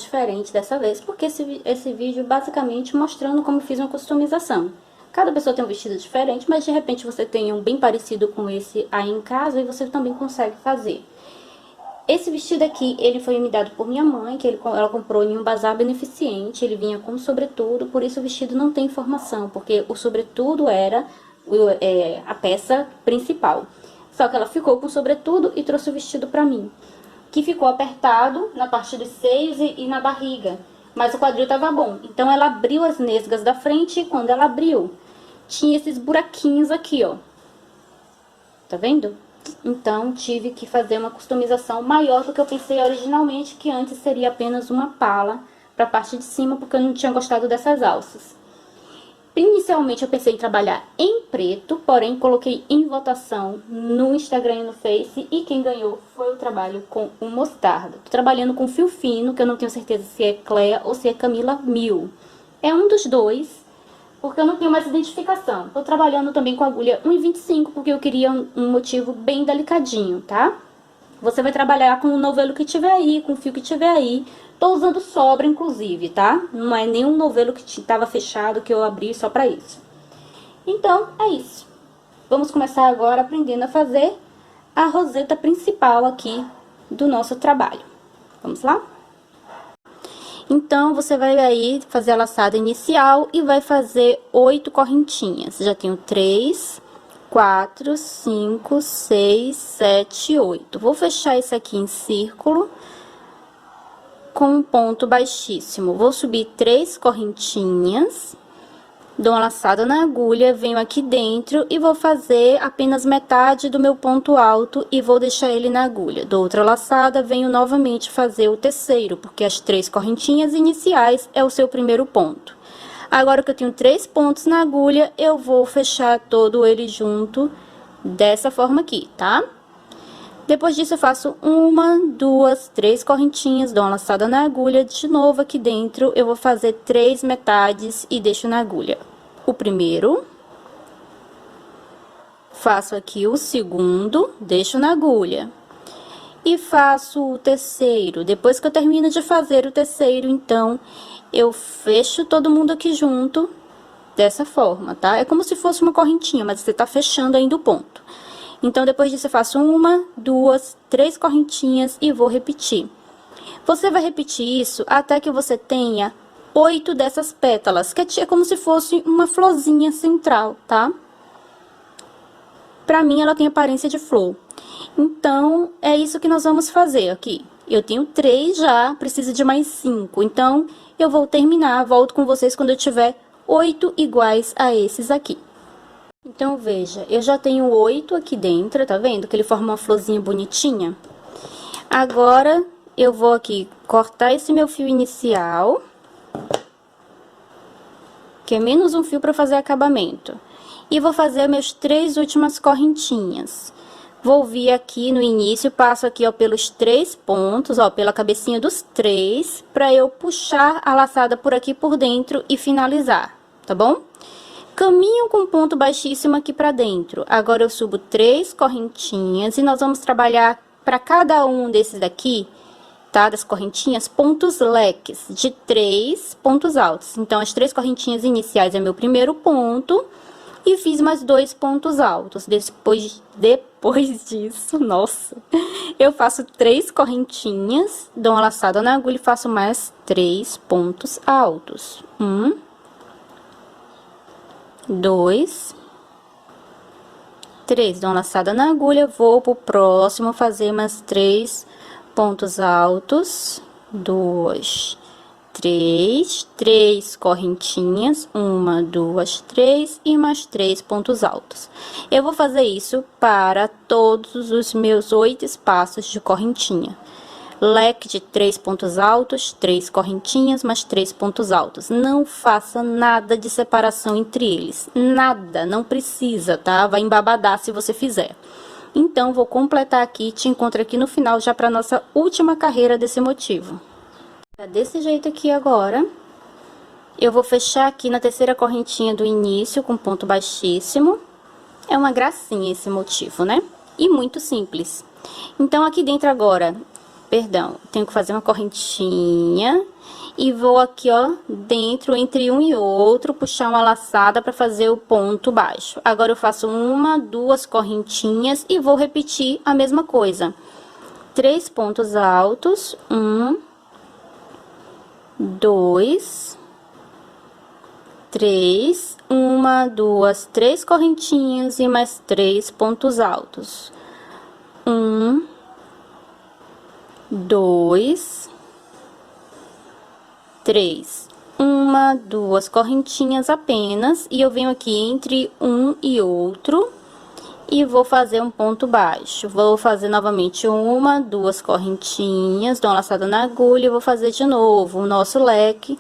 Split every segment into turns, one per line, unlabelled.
diferente dessa vez, porque esse vídeo basicamente mostrando como fiz uma customização. Cada pessoa tem um vestido diferente, mas de repente você tem um bem parecido com esse aí em casa e você também consegue fazer. Esse vestido aqui, ele foi me dado por minha mãe, que ela comprou em um bazar beneficente, ele vinha com sobretudo, por isso o vestido não tem informação, porque o sobretudo era a peça principal. Só que ela ficou com sobretudo e trouxe o vestido pra mim, que ficou apertado na parte dos seios e na barriga, mas o quadril tava bom. Então ela abriu as nesgas da frente e quando ela abriu, tinha esses buraquinhos aqui, ó. Tá vendo? Então tive que fazer uma customização maior do que eu pensei originalmente, que antes seria apenas uma pala pra parte de cima, porque eu não tinha gostado dessas alças. Inicialmente eu pensei em trabalhar em preto, porém coloquei em votação no Instagram e no Face, e quem ganhou foi o trabalho com o mostarda. Tô trabalhando com fio fino, que eu não tenho certeza se é Clea ou se é Camila 1000. É um dos dois, porque eu não tenho mais identificação. Tô trabalhando também com agulha 1,25, porque eu queria um motivo bem delicadinho, tá? Você vai trabalhar com o novelo que tiver aí, com o fio que tiver aí. Tô usando sobra, inclusive, tá? Não é nenhum novelo que tava fechado que eu abri só pra isso. Então, é isso. Vamos começar agora aprendendo a fazer a roseta principal aqui do nosso trabalho. Vamos lá? Então, você vai aí fazer a laçada inicial e vai fazer 8 correntinhas. Já tenho 3, 4, 5, 6, 7, 8. Vou fechar esse aqui em círculo com um ponto baixíssimo. Vou subir 3 correntinhas, dou uma laçada na agulha, venho aqui dentro e vou fazer apenas metade do meu ponto alto e vou deixar ele na agulha. Dou outra laçada, venho novamente fazer o terceiro, porque as 3 correntinhas iniciais é o seu primeiro ponto. Agora que eu tenho 3 pontos na agulha, eu vou fechar todo ele junto dessa forma aqui, tá? Depois disso, eu faço 1, 2, 3 correntinhas, dou uma laçada na agulha, de novo aqui dentro, eu vou fazer 3 metades e deixo na agulha. O primeiro, faço aqui o segundo, deixo na agulha. E faço o terceiro. Depois que eu termino de fazer o terceiro, então, eu fecho todo mundo aqui junto, dessa forma, tá? É como se fosse uma correntinha, mas você tá fechando ainda o ponto. Então, depois disso, eu faço 1, 2, 3 correntinhas e vou repetir. Você vai repetir isso até que você tenha 8 dessas pétalas, que é como se fosse uma florzinha central, tá? Pra mim, ela tem aparência de flor. Então, é isso que nós vamos fazer aqui. Eu tenho 3 já, preciso de mais 5. Então, eu vou terminar, volto com vocês quando eu tiver 8 iguais a esses aqui. Então, veja, eu já tenho 8 aqui dentro, tá vendo? Que ele forma uma florzinha bonitinha. Agora, eu vou aqui cortar esse meu fio inicial, que é menos um fio para fazer acabamento. E vou fazer meus 3 últimas correntinhas. Vou vir aqui no início, passo aqui, ó, pelos 3 pontos, ó, pela cabecinha dos 3, pra eu puxar a laçada por aqui por dentro e finalizar, tá bom? Caminho com ponto baixíssimo aqui pra dentro. Agora, eu subo 3 correntinhas e nós vamos trabalhar pra cada um desses daqui, tá? Das correntinhas, pontos leques de 3 pontos altos. Então, as 3 correntinhas iniciais é meu primeiro ponto. E fiz mais 2 pontos altos. Depois disso, nossa, eu faço 3 correntinhas, dou uma laçada na agulha e faço mais 3 pontos altos. 1, 2, 3. Dou uma laçada na agulha, vou pro próximo fazer mais 3 pontos altos. 2, 3 correntinhas, 1, 2, 3 e mais 3 pontos altos. Eu vou fazer isso para todos os meus 8 espaços de correntinha. Leque de 3 pontos altos, 3 correntinhas, mais 3 pontos altos. Não faça nada de separação entre eles. Nada, não precisa, tá? Vai embabadar se você fizer. Então, vou completar aqui e te encontro aqui no final já para nossa última carreira desse motivo. Desse jeito aqui agora, eu vou fechar aqui na terceira correntinha do início com ponto baixíssimo. É uma gracinha esse motivo, né? E muito simples. Então, aqui dentro agora, perdão, tenho que fazer uma correntinha e vou aqui, ó, dentro, entre um e outro, puxar uma laçada para fazer o ponto baixo. Agora eu faço uma, duas correntinhas e vou repetir a mesma coisa. 3 pontos altos, 1, 2, 3, uma, duas, 3 correntinhas e mais 3 pontos altos. 1, 2, 3. Uma, duas correntinhas apenas, e eu venho aqui entre um e outro e vou fazer um ponto baixo. Vou fazer novamente uma, duas correntinhas, dou uma laçada na agulha e vou fazer de novo o nosso leque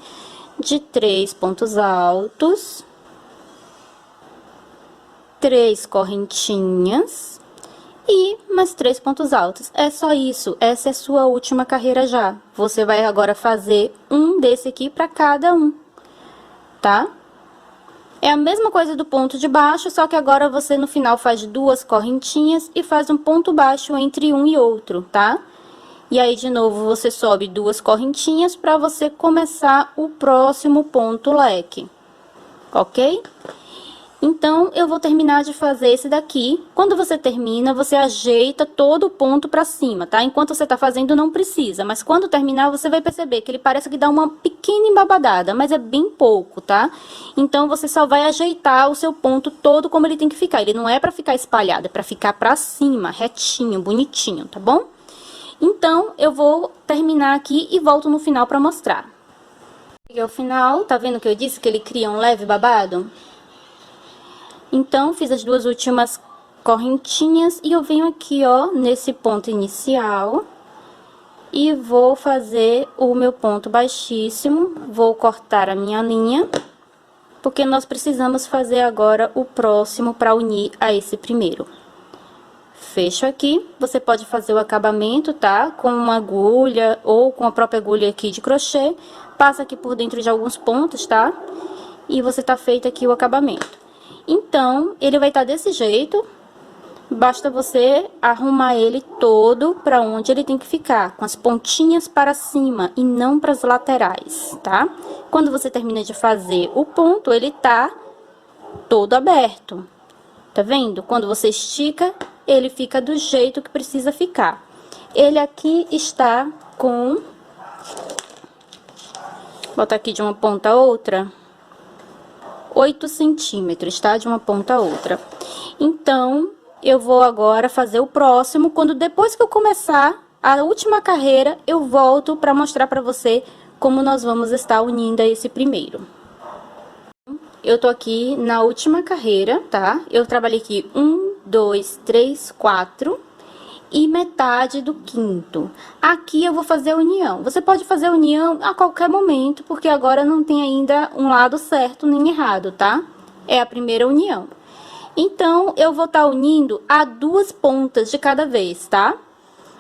de 3 pontos altos, 3 correntinhas e mais 3 pontos altos. É só isso, essa é a sua última carreira já. Você vai agora fazer um desse aqui para cada um, tá? É a mesma coisa do ponto de baixo, só que agora você no final faz 2 correntinhas e faz um ponto baixo entre um e outro, tá? E aí, de novo, você sobe 2 correntinhas para você começar o próximo ponto leque, ok? Então, eu vou terminar de fazer esse daqui. Quando você termina, você ajeita todo o ponto pra cima, tá? Enquanto você tá fazendo, não precisa. Mas quando terminar, você vai perceber que ele parece que dá uma pequena embabadada, mas é bem pouco, tá? Então, você só vai ajeitar o seu ponto todo como ele tem que ficar. Ele não é pra ficar espalhado, é pra ficar pra cima, retinho, bonitinho, tá bom? Então, eu vou terminar aqui e volto no final pra mostrar. Cheguei ao final, tá vendo que eu disse que ele cria um leve babado? Então, fiz as 2 últimas correntinhas e eu venho aqui, ó, nesse ponto inicial e vou fazer o meu ponto baixíssimo. Vou cortar a minha linha, porque nós precisamos fazer agora o próximo para unir a esse primeiro. Fecho aqui, você pode fazer o acabamento, tá? Com uma agulha ou com a própria agulha aqui de crochê. Passa aqui por dentro de alguns pontos, tá? E você tá feito aqui o acabamento. Então, ele vai estar desse jeito, basta você arrumar ele todo para onde ele tem que ficar, com as pontinhas para cima e não para as laterais, tá? Quando você termina de fazer o ponto, ele tá todo aberto, tá vendo? Quando você estica, ele fica do jeito que precisa ficar. Ele aqui está com... Vou botar aqui de uma ponta a outra... 8 centímetros, tá? De uma ponta a outra. Então, eu vou agora fazer o próximo. Quando depois que eu começar a última carreira, eu volto para mostrar para você como nós vamos estar unindo a esse primeiro. Eu tô aqui na última carreira, tá? Eu trabalhei aqui 1, 2, 3, 4 e metade do quinto. Aqui eu vou fazer a união. Você pode fazer a união a qualquer momento, porque agora não tem ainda um lado certo nem errado, tá? É a primeira união. Então, eu vou estar unindo a 2 pontas de cada vez, tá?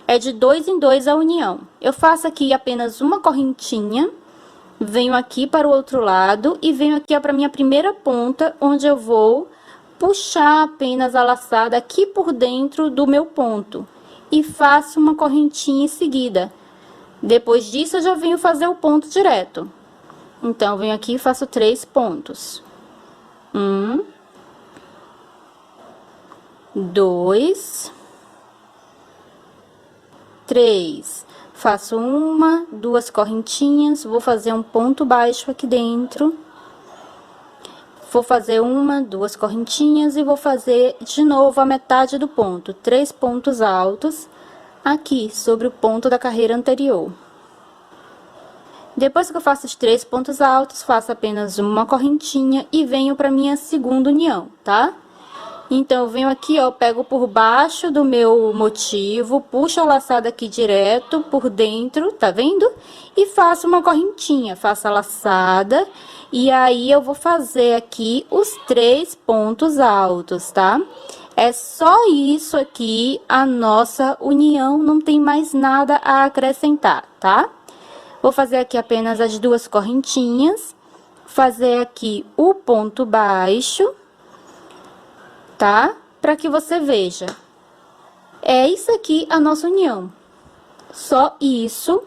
É de 2 em 2 a união. Eu faço aqui apenas uma correntinha, venho aqui para o outro lado e venho aqui para minha primeira ponta, onde eu vou puxar apenas a laçada aqui por dentro do meu ponto. E faço uma correntinha em seguida. Depois disso, eu já venho fazer o ponto direto. Então, venho aqui e faço 3 pontos. 1, 2, 3. Faço uma, 2 correntinhas, vou fazer um ponto baixo aqui dentro. Vou fazer uma, 2 correntinhas e vou fazer de novo a metade do ponto, 3 pontos altos aqui sobre o ponto da carreira anterior. Depois que eu faço os 3 pontos altos, faço apenas uma correntinha e venho para minha segunda união, tá? Então, eu venho aqui, ó, pego por baixo do meu motivo, puxo a laçada aqui direto por dentro, tá vendo? E faço uma correntinha, faço a laçada, e aí eu vou fazer aqui os 3 pontos altos, tá? É só isso aqui, a nossa união, não tem mais nada a acrescentar, tá? Vou fazer aqui apenas as 2 correntinhas, fazer aqui o ponto baixo, tá? Para que você veja. É isso aqui a nossa união. Só isso.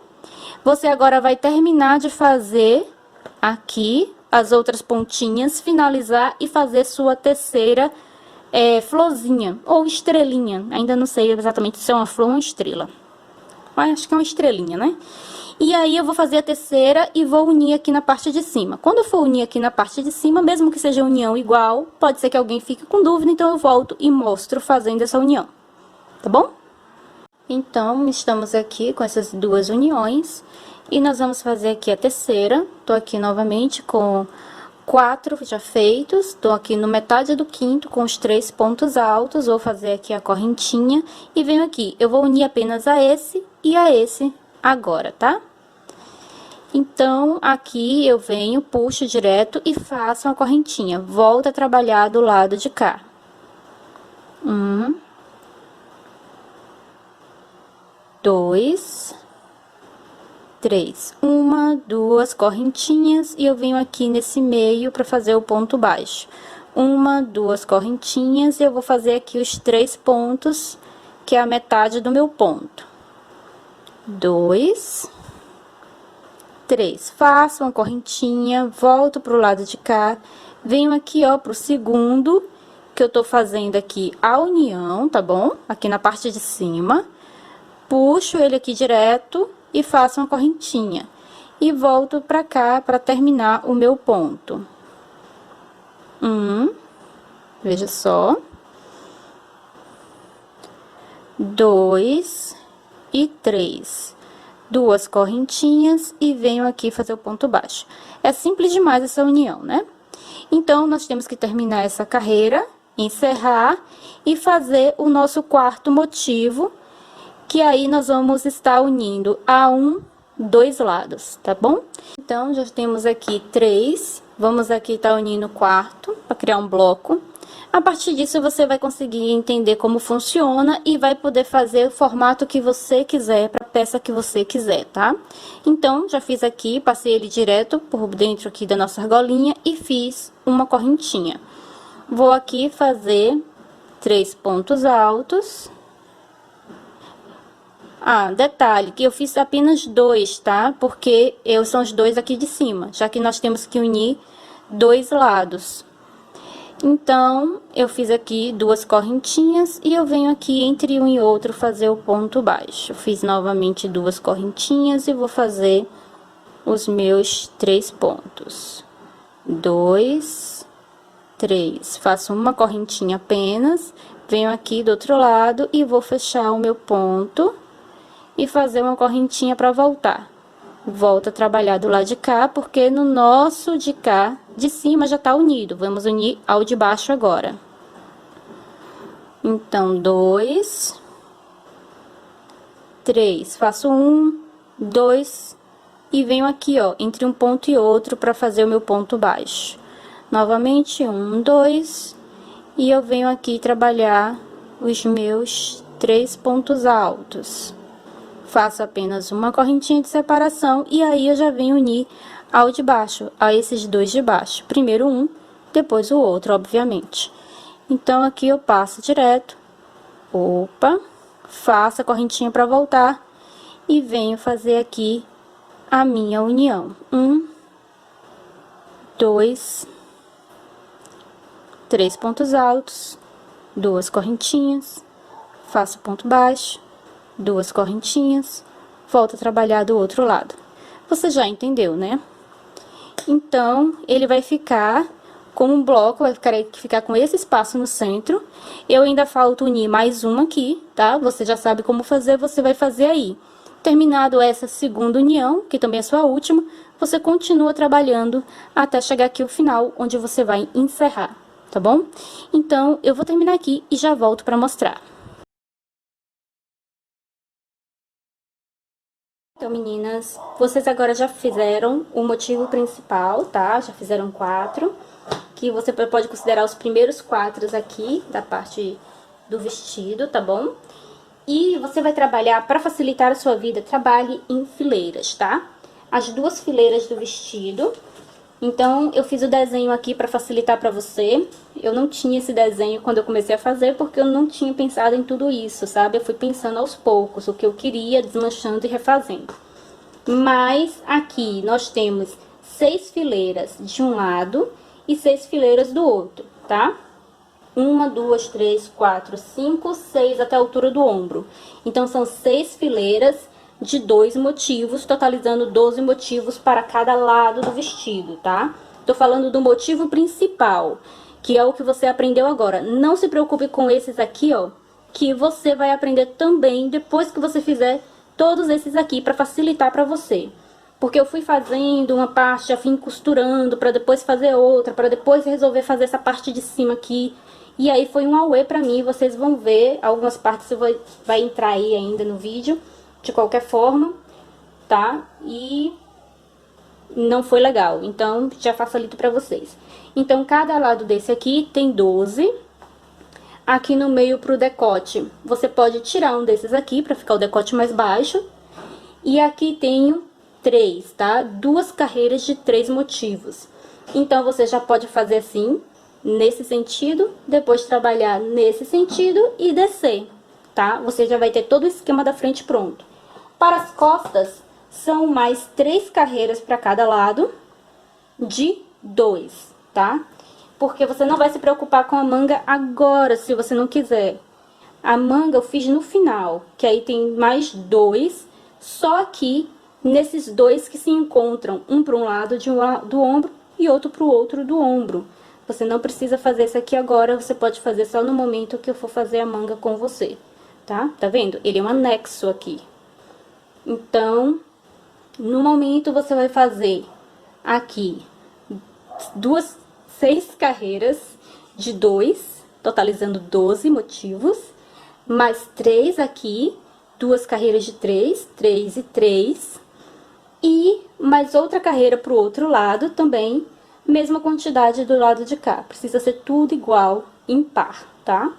Você agora vai terminar de fazer aqui as outras pontinhas, finalizar e fazer sua terceira florzinha ou estrelinha. Ainda não sei exatamente se é uma flor ou uma estrela. Mas acho que é uma estrelinha, né? E aí eu vou fazer a terceira e vou unir aqui na parte de cima. Quando eu for unir aqui na parte de cima, mesmo que seja união igual, pode ser que alguém fique com dúvida, então eu volto e mostro fazendo essa união. Tá bom? Então, estamos aqui com essas duas uniões e nós vamos fazer aqui a terceira. Tô aqui novamente com 4 já feitos, tô aqui no metade do quinto com os 3 pontos altos, vou fazer aqui a correntinha e venho aqui. Eu vou unir apenas a esse e a esse agora, tá? Então, aqui eu venho, puxo direto e faço uma correntinha. Volto a trabalhar do lado de cá. 1, 2, 3. 1, 2 correntinhas e eu venho aqui nesse meio para fazer o ponto baixo. 1, 2 correntinhas e eu vou fazer aqui os 3 pontos, que é a metade do meu ponto. 2, 3. Faço uma correntinha, volto pro lado de cá, venho aqui, ó, pro segundo, que eu tô fazendo aqui a união, tá bom? Aqui na parte de cima. Puxo ele aqui direto e faço uma correntinha. E volto pra cá pra terminar o meu ponto. Veja só. 2 e 3. 2 correntinhas e venho aqui fazer o ponto baixo. É simples demais essa união, né? Então, nós temos que terminar essa carreira, encerrar e fazer o nosso quarto motivo, que aí nós vamos estar unindo a dois lados, tá bom? Então, já temos aqui 3, vamos aqui estar unindo o quarto, para criar um bloco. A partir disso, você vai conseguir entender como funciona e vai poder fazer o formato que você quiser, para a peça que você quiser, tá? Então, já fiz aqui, passei ele direto por dentro aqui da nossa argolinha e fiz uma correntinha. Vou aqui fazer 3 pontos altos. Ah, detalhe, que eu fiz apenas 2, tá? Porque são os 2 aqui de cima, já que nós temos que unir 2 lados. Então, eu fiz aqui 2 correntinhas e eu venho aqui entre um e outro fazer o ponto baixo. Fiz novamente 2 correntinhas e vou fazer os meus 3 pontos. 2, 3. Faço uma correntinha apenas, venho aqui do outro lado e vou fechar o meu ponto e fazer uma correntinha para voltar. Volto a trabalhar do lado de cá, porque no nosso de cá, de cima já tá unido. Vamos unir ao de baixo agora. Então, 2, 3. Faço 1, 2 e venho aqui, ó, entre um ponto e outro para fazer o meu ponto baixo. Novamente, 1, 2 e eu venho aqui trabalhar os meus 3 pontos altos. Faço apenas uma correntinha de separação e aí eu já venho unir ao de baixo, a esses 2 de baixo. Primeiro um, depois o outro, obviamente. Então, aqui eu passo direto, opa, faço a correntinha para voltar e venho fazer aqui a minha união. 1, 2, 3 pontos altos, 2 correntinhas, faço ponto baixo, 2 correntinhas, volto a trabalhar do outro lado. Você já entendeu, né? Então, ele vai ficar com um bloco, vai ficar com esse espaço no centro. Eu ainda falta unir mais uma aqui, tá? Você já sabe como fazer, você vai fazer aí. Terminado essa segunda união, que também é sua última, você continua trabalhando até chegar aqui ao final, onde você vai encerrar, tá bom? Então, eu vou terminar aqui e já volto para mostrar. Então, meninas, vocês agora já fizeram o motivo principal, tá? Já fizeram 4, que você pode considerar os primeiros 4 aqui, da parte do vestido, tá bom? E você vai trabalhar, para facilitar a sua vida, trabalhe em fileiras, tá? As 2 fileiras do vestido, Então, eu fiz o desenho aqui para facilitar para você. Eu não tinha esse desenho quando eu comecei a fazer, porque eu não tinha pensado em tudo isso, sabe? Eu fui pensando aos poucos, o que eu queria, desmanchando e refazendo. Mas aqui nós temos 6 fileiras de um lado e 6 fileiras do outro, tá? 1, 2, 3, 4, 5, 6 até a altura do ombro. Então, são 6 fileiras de 2 motivos, totalizando 12 motivos para cada lado do vestido, tá? Tô falando do motivo principal, que é o que você aprendeu agora. Não se preocupe com esses aqui, ó, que você vai aprender também depois que você fizer todos esses aqui, para facilitar para você. Porque eu fui fazendo uma parte, já fui costurando, para depois fazer outra, para depois resolver fazer essa parte de cima aqui. E aí foi um auê pra mim, vocês vão ver, algumas partes vai entrar aí ainda no vídeo, de qualquer forma, tá? E não foi legal, então já facilito pra vocês. Então, cada lado desse aqui tem 12. Aqui no meio pro decote, você pode tirar um desses aqui pra ficar o decote mais baixo. E aqui tenho 3, tá? 2 carreiras de 3 motivos. Então, você já pode fazer assim, nesse sentido, depois trabalhar nesse sentido e descer, tá? Você já vai ter todo o esquema da frente pronto. Para as costas, são mais 3 carreiras para cada lado, de 2, tá? Porque você não vai se preocupar com a manga agora, se você não quiser. A manga eu fiz no final, que aí tem mais 2, só aqui, nesses 2 que se encontram, um para um lado do ombro e outro para o outro do ombro. Você não precisa fazer isso aqui agora, você pode fazer só no momento que eu for fazer a manga com você, tá? Tá vendo? Ele é um anexo aqui. Então, no momento você vai fazer aqui 6 carreiras de 2, totalizando 12 motivos, mais 3 aqui, 2 carreiras de 3, 3 e 3, e mais outra carreira pro outro lado também, mesma quantidade do lado de cá. Precisa ser tudo igual, impar, tá?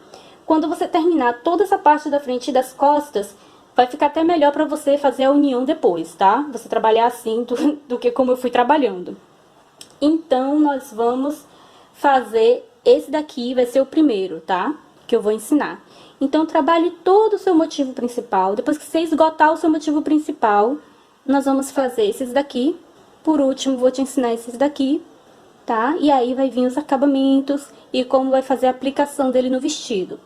Quando você terminar toda essa parte da frente e das costas, vai ficar até melhor pra você fazer a união depois, tá? Você trabalhar assim do que como eu fui trabalhando. Então, nós vamos fazer esse daqui, vai ser o primeiro, tá? Que eu vou ensinar. Então, trabalhe todo o seu motivo principal. Depois que você esgotar o seu motivo principal, nós vamos fazer esses daqui. Por último, vou te ensinar esses daqui, tá? E aí vai vir os acabamentos e como vai fazer a aplicação dele no vestido,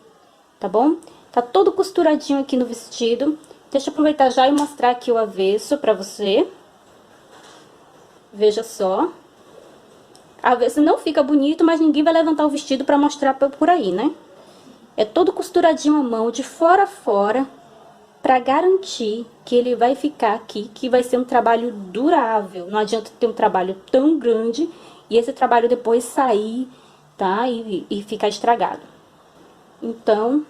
tá bom? Tá todo costuradinho aqui no vestido. Deixa eu aproveitar já e mostrar aqui o avesso pra você. Veja só. A avesso não fica bonito, mas ninguém vai levantar o vestido pra mostrar por aí, né? É todo costuradinho à mão, de fora a fora, pra garantir que ele vai ficar aqui, que vai ser um trabalho durável. Não adianta ter um trabalho tão grande e esse trabalho depois sair, tá? E ficar estragado. Então,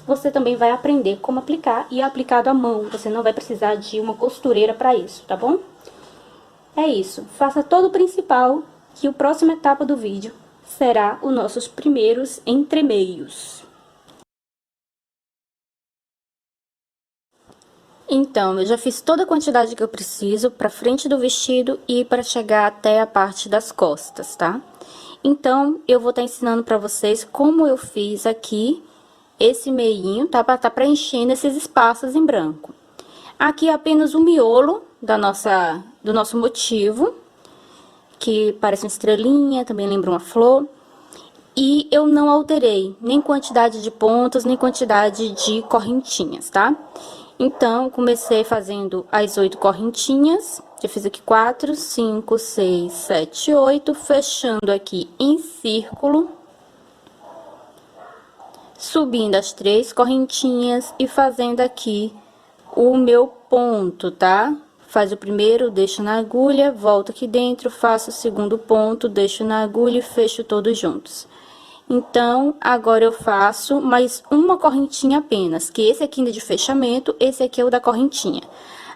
você também vai aprender como aplicar e é aplicado à mão. Você não vai precisar de uma costureira para isso, tá bom? É isso. Faça todo o principal, que a próxima etapa do vídeo será os nossos primeiros entremeios. Então, eu já fiz toda a quantidade que eu preciso para frente do vestido e para chegar até a parte das costas, tá? Então, eu vou estar ensinando para vocês como eu fiz aqui esse meinho, tá? Para estar preenchendo esses espaços em branco. Aqui é apenas o miolo do nosso motivo, que parece uma estrelinha, também lembra uma flor. E eu não alterei nem quantidade de pontas, nem quantidade de correntinhas, tá? Então, comecei fazendo as 8 correntinhas. Já fiz aqui 4, 5, 6, 7, 8, fechando aqui em círculo. Subindo as 3 correntinhas e fazendo aqui o meu ponto, tá? Faz o primeiro, deixo na agulha, volto aqui dentro, faço o segundo ponto, deixo na agulha e fecho todos juntos. Então, agora eu faço mais uma correntinha apenas, que esse aqui ainda é de fechamento, esse aqui é o da correntinha.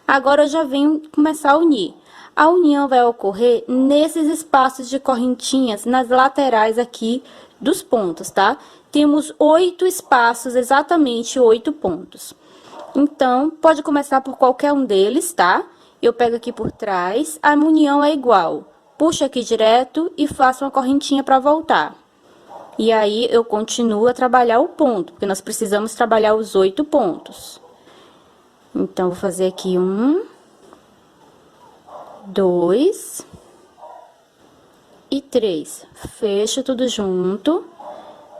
Agora, eu já venho começar a unir. A união vai ocorrer nesses espaços de correntinhas, nas laterais aqui dos pontos, tá? Temos 8 espaços, exatamente 8 pontos. Então, pode começar por qualquer um deles, tá? Eu pego aqui por trás, a união é igual. puxo aqui direto e faço uma correntinha para voltar. E aí, eu continuo a trabalhar o ponto, porque nós precisamos trabalhar os 8 pontos. Então, vou fazer aqui 1, 2 e 3. Fecho tudo junto,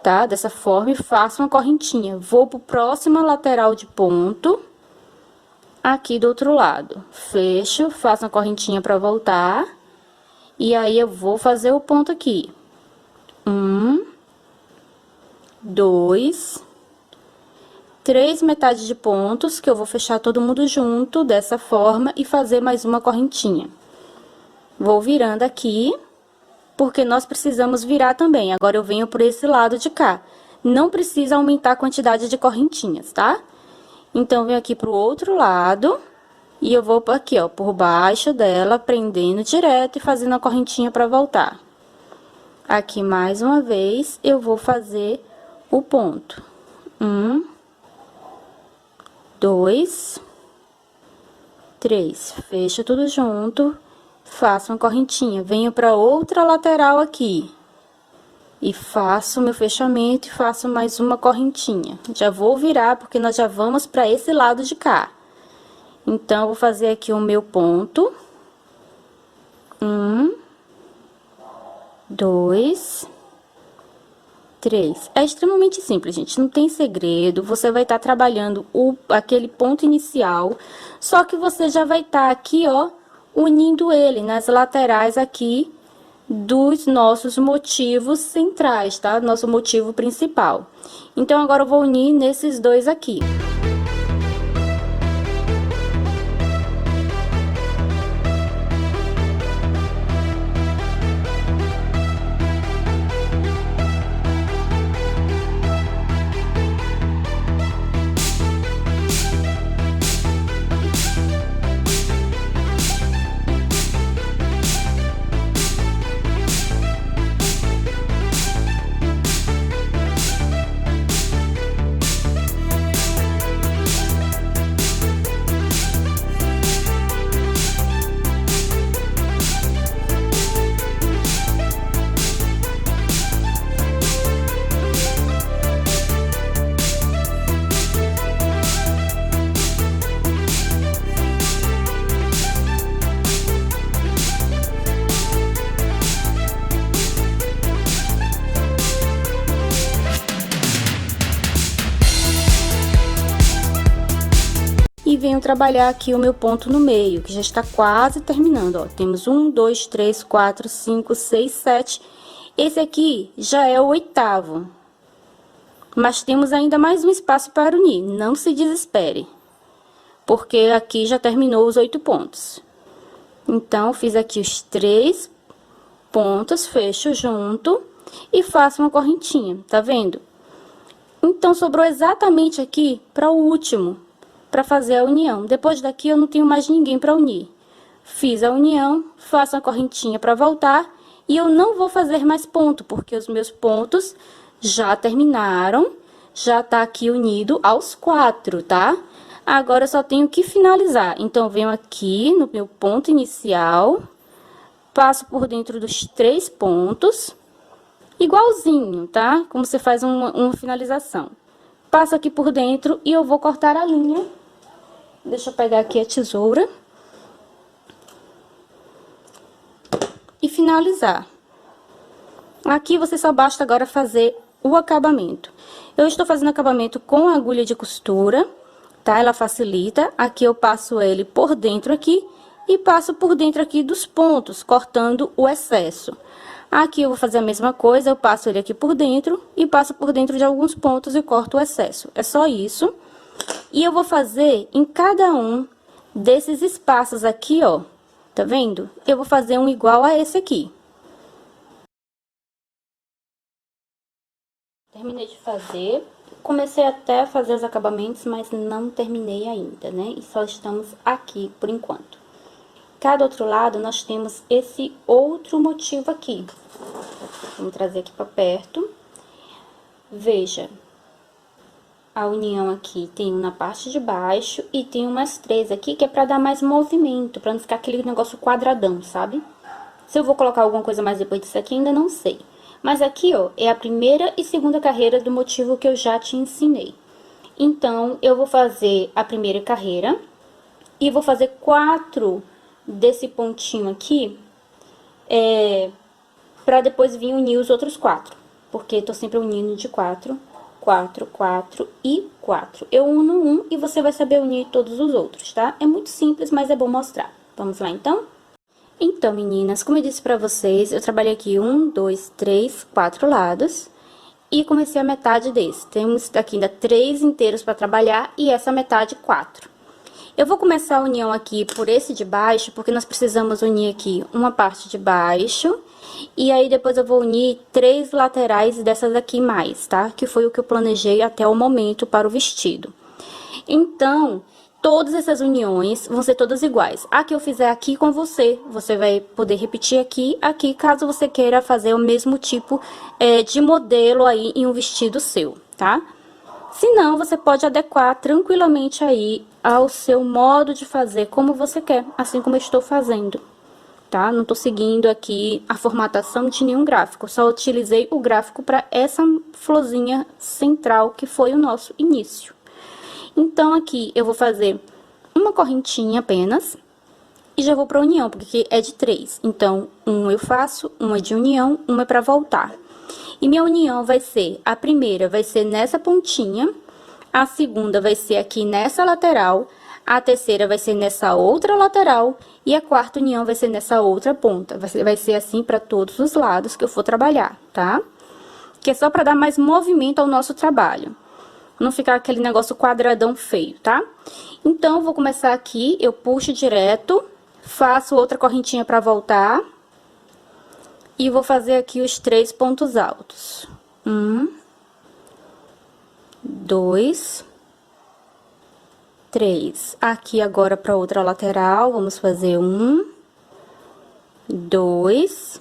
tá? Dessa forma, e faço uma correntinha. Vou pro próximo lateral de ponto, aqui do outro lado. Fecho, faço uma correntinha para voltar. E aí, eu vou fazer o ponto aqui. 1, 2, 3 metades de pontos, que eu vou fechar todo mundo junto, dessa forma, e fazer mais uma correntinha. Vou virando aqui, porque nós precisamos virar também. Agora, eu venho por esse lado de cá. Não precisa aumentar a quantidade de correntinhas, tá? Então, venho aqui pro outro lado, e eu vou aqui, ó, por baixo dela, prendendo direto e fazendo a correntinha para voltar. Aqui, mais uma vez, eu vou fazer o ponto. 1, 2, 3. Fecho tudo junto, faço uma correntinha, venho para outra lateral aqui. E faço meu fechamento e faço mais uma correntinha. Já vou virar, porque nós já vamos para esse lado de cá. Então, eu vou fazer aqui o meu ponto. 1, 2, 3. É extremamente simples, gente, não tem segredo. Você vai estar trabalhando aquele ponto inicial, só que você já vai estar aqui, ó, unindo ele nas laterais aqui dos nossos motivos centrais, tá? Nosso motivo principal. Então, agora eu vou unir nesses dois aqui. E venho trabalhar aqui o meu ponto no meio, que já está quase terminando, ó. Temos 1, 2, 3, 4, 5, 6, 7. Esse aqui já é o 8º. Mas temos ainda mais um espaço para unir, não se desespere. Porque aqui já terminou os 8 pontos. Então, fiz aqui os 3 pontos, fecho junto e faço uma correntinha, tá vendo? Então, sobrou exatamente aqui para o último, para fazer a união. Depois daqui, eu não tenho mais ninguém para unir. Fiz a união, faço a correntinha para voltar, e eu não vou fazer mais ponto, porque os meus pontos já terminaram, já tá aqui unido aos 4, tá? Agora, eu só tenho que finalizar. Então, venho aqui no meu ponto inicial, passo por dentro dos 3 pontos, igualzinho, tá? Como você faz uma finalização. Passo aqui por dentro e eu vou cortar a linha. Deixa eu pegar aqui a tesoura. E finalizar. Aqui você só basta agora fazer o acabamento. Eu estou fazendo acabamento com agulha de costura, tá? Ela facilita. Aqui eu passo ele por dentro aqui e passo por dentro aqui dos pontos, cortando o excesso. Aqui eu vou fazer a mesma coisa, eu passo ele aqui por dentro e passo por dentro de alguns pontos e corto o excesso. É só isso. E eu vou fazer em cada um desses espaços aqui, ó, tá vendo? Eu vou fazer um igual a esse aqui. Terminei de fazer, comecei até a fazer os acabamentos, mas não terminei ainda, né? E só estamos aqui por enquanto. Cada outro lado, nós temos esse outro motivo aqui. Vamos trazer aqui para perto. Veja, a união aqui tem um na parte de baixo e tem umas 3 aqui, que é para dar mais movimento, para não ficar aquele negócio quadradão, sabe? Se eu vou colocar alguma coisa mais depois disso aqui, ainda não sei. Mas aqui, ó, é a primeira e segunda carreira do motivo que eu já te ensinei. Então, eu vou fazer a primeira carreira e vou fazer 4 desse pontinho aqui, pra depois vir unir os outros 4. Porque tô sempre unindo de 4, 4, 4 e 4. Eu uno um e você vai saber unir todos os outros, tá? É muito simples, mas é bom mostrar. Vamos lá, então? Então, meninas, como eu disse pra vocês, eu trabalhei aqui 1, 2, 3, 4 lados. E comecei a metade desse. Temos aqui ainda 3 inteiros para trabalhar e essa metade 4. Eu vou começar a união aqui por esse de baixo, porque nós precisamos unir aqui uma parte de baixo. E aí, depois eu vou unir 3 laterais dessas aqui mais, tá? Que foi o que eu planejei até o momento para o vestido. Então, todas essas uniões vão ser todas iguais. A que eu fizer aqui com você, você vai poder repetir aqui, caso você queira fazer o mesmo tipo de modelo aí em um vestido seu, tá? Se não, você pode adequar tranquilamente aí ao seu modo de fazer, como você quer, assim como eu estou fazendo, tá? Não tô seguindo aqui a formatação de nenhum gráfico, só utilizei o gráfico para essa florzinha central, que foi o nosso início. Então, aqui eu vou fazer uma correntinha apenas e já vou pra união, porque é de 3. Então, um eu faço, uma é de união, uma é pra voltar. E minha união vai ser, a primeira vai ser nessa pontinha, a segunda vai ser aqui nessa lateral, a terceira vai ser nessa outra lateral e a quarta união vai ser nessa outra ponta. Vai ser assim pra todos os lados que eu for trabalhar, tá? Que é só pra dar mais movimento ao nosso trabalho. Não ficar aquele negócio quadradão feio, tá? Então, vou começar aqui, eu puxo direto, faço outra correntinha pra voltar. E vou fazer aqui os 3 pontos altos. 1, 2, 3. Aqui agora pra outra lateral, vamos fazer 1, 2,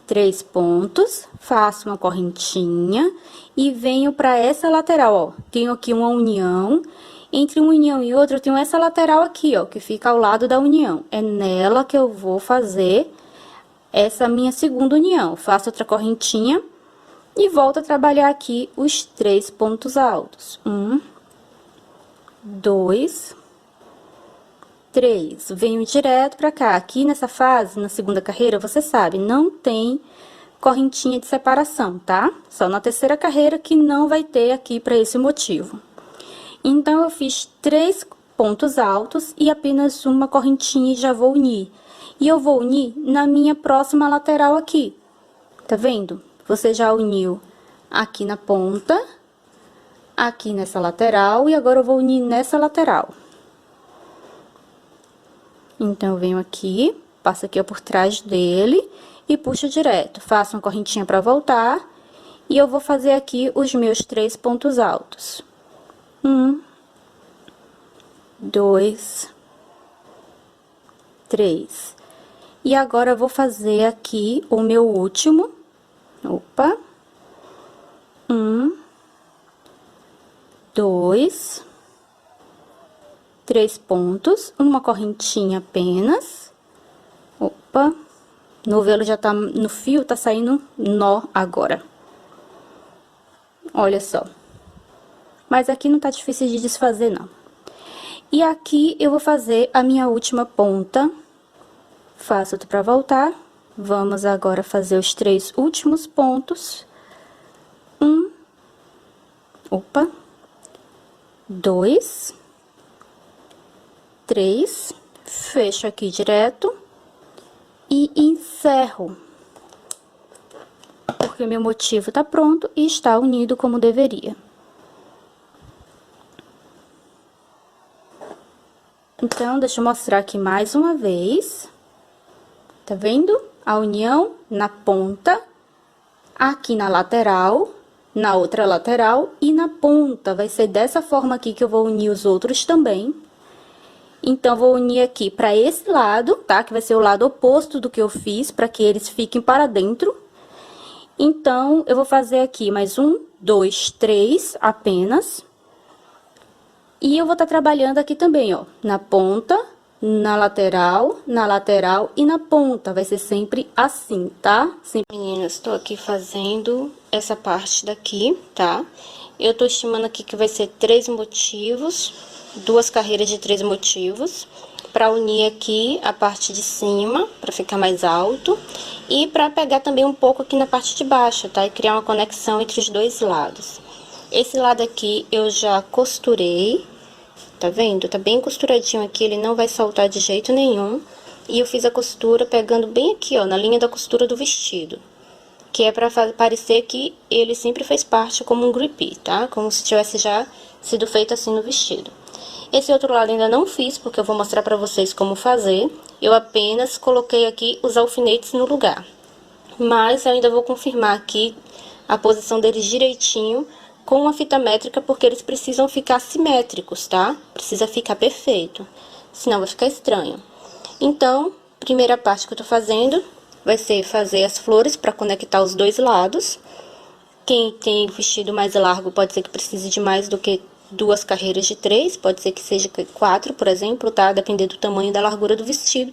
3 pontos, faço uma correntinha e venho para essa lateral, ó. Tenho aqui uma união, entre uma união e outra eu tenho essa lateral aqui, ó, que fica ao lado da união. É nela que eu vou fazer essa minha segunda união. Faço outra correntinha e volto a trabalhar aqui os 3 pontos altos. 1, 2, 3. Venho direto pra cá. Aqui nessa fase, na segunda carreira, você sabe, não tem correntinha de separação, tá? Só na terceira carreira que não vai ter aqui pra esse motivo. Então, eu fiz 3 pontos altos e apenas uma correntinha e já vou unir. E eu vou unir na minha próxima lateral aqui. Tá vendo? Você já uniu aqui na ponta, aqui nessa lateral e agora eu vou unir nessa lateral. Então, eu venho aqui, passo aqui ó, por trás dele e puxo direto. Faço uma correntinha pra voltar e eu vou fazer aqui os meus 3 pontos altos. 1, 2, 3. E agora, eu vou fazer aqui o meu último. Opa. 1, 2, 3 pontos, uma correntinha apenas. Opa. O novelo já tá no fio, tá saindo nó agora. Olha só. Mas aqui não tá difícil de desfazer, não. E aqui eu vou fazer a minha última ponta. Faço outra pra voltar. Vamos agora fazer os 3 últimos pontos. 1, opa, 2, 3, fecho aqui direto e encerro. Porque meu motivo tá pronto e está unido como deveria. Então, deixa eu mostrar aqui mais uma vez. Tá vendo? A união na ponta, aqui na lateral, na outra lateral e na ponta. Vai ser dessa forma aqui que eu vou unir os outros também. Então, vou unir aqui pra esse lado, tá? Que vai ser o lado oposto do que eu fiz, pra que eles fiquem para dentro. Então, eu vou fazer aqui mais 1, 2, 3 apenas. E eu vou estar trabalhando aqui também, ó, na ponta, na lateral e na ponta. Vai ser sempre assim, tá? Sempre... Meninas, tô aqui fazendo essa parte daqui, tá? Eu tô estimando aqui que vai ser 3 motivos, 2 carreiras de 3 motivos, para unir aqui a parte de cima, para ficar mais alto, e para pegar também um pouco aqui na parte de baixo, tá? E criar uma conexão entre os dois lados. Esse lado aqui eu já costurei, tá vendo? Tá bem costuradinho aqui, ele não vai soltar de jeito nenhum. E eu fiz a costura pegando bem aqui, ó, na linha da costura do vestido. Que é pra parecer que ele sempre fez parte como um grippi, tá? Como se tivesse já sido feito assim no vestido. Esse outro lado ainda não fiz, porque eu vou mostrar pra vocês como fazer. Eu apenas coloquei aqui os alfinetes no lugar. Mas eu ainda vou confirmar aqui a posição deles direitinho com a fita métrica, porque eles precisam ficar simétricos, tá? Precisa ficar perfeito, senão vai ficar estranho. Então, primeira parte que eu tô fazendo vai ser fazer as flores para conectar os dois lados. Quem tem vestido mais largo pode ser que precise de mais do que 2 carreiras de 3, pode ser que seja 4, por exemplo, tá? Dependendo do tamanho e da largura do vestido.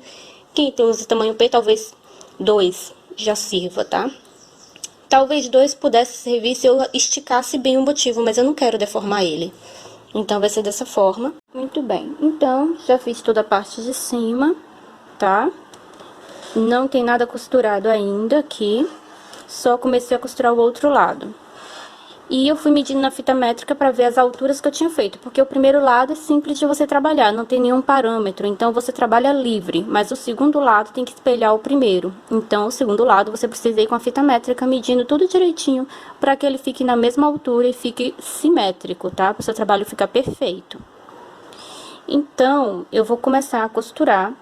Quem usa tamanho P, talvez 2 já sirva, tá? Talvez 2 pudesse servir se eu esticasse bem o motivo, mas eu não quero deformar ele. Então, vai ser dessa forma. Muito bem. Então, já fiz toda a parte de cima, tá? Não tem nada costurado ainda aqui. Só comecei a costurar o outro lado. E eu fui medindo na fita métrica para ver as alturas que eu tinha feito, porque o primeiro lado é simples de você trabalhar, não tem nenhum parâmetro, então você trabalha livre, mas o segundo lado tem que espelhar o primeiro. Então, o segundo lado você precisa ir com a fita métrica medindo tudo direitinho para que ele fique na mesma altura e fique simétrico, tá? Para o seu trabalho ficar perfeito. Então, eu vou começar a costurar.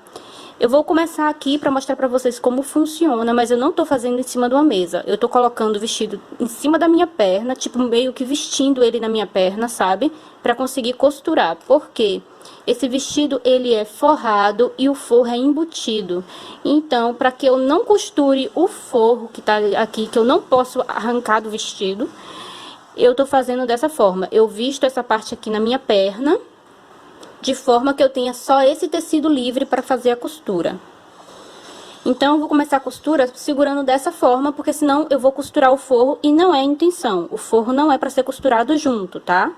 Eu vou começar aqui para mostrar para vocês como funciona, mas eu não tô fazendo em cima de uma mesa. Eu tô colocando o vestido em cima da minha perna, tipo meio que vestindo ele na minha perna, sabe? Para conseguir costurar. Por quê? Esse vestido, ele é forrado e o forro é embutido. Então, para que eu não costure o forro que tá aqui, que eu não posso arrancar do vestido, eu tô fazendo dessa forma. Eu visto essa parte aqui na minha perna, de forma que eu tenha só esse tecido livre para fazer a costura. Então, eu vou começar a costura segurando dessa forma, porque senão eu vou costurar o forro e não é a intenção. O forro não é para ser costurado junto, tá?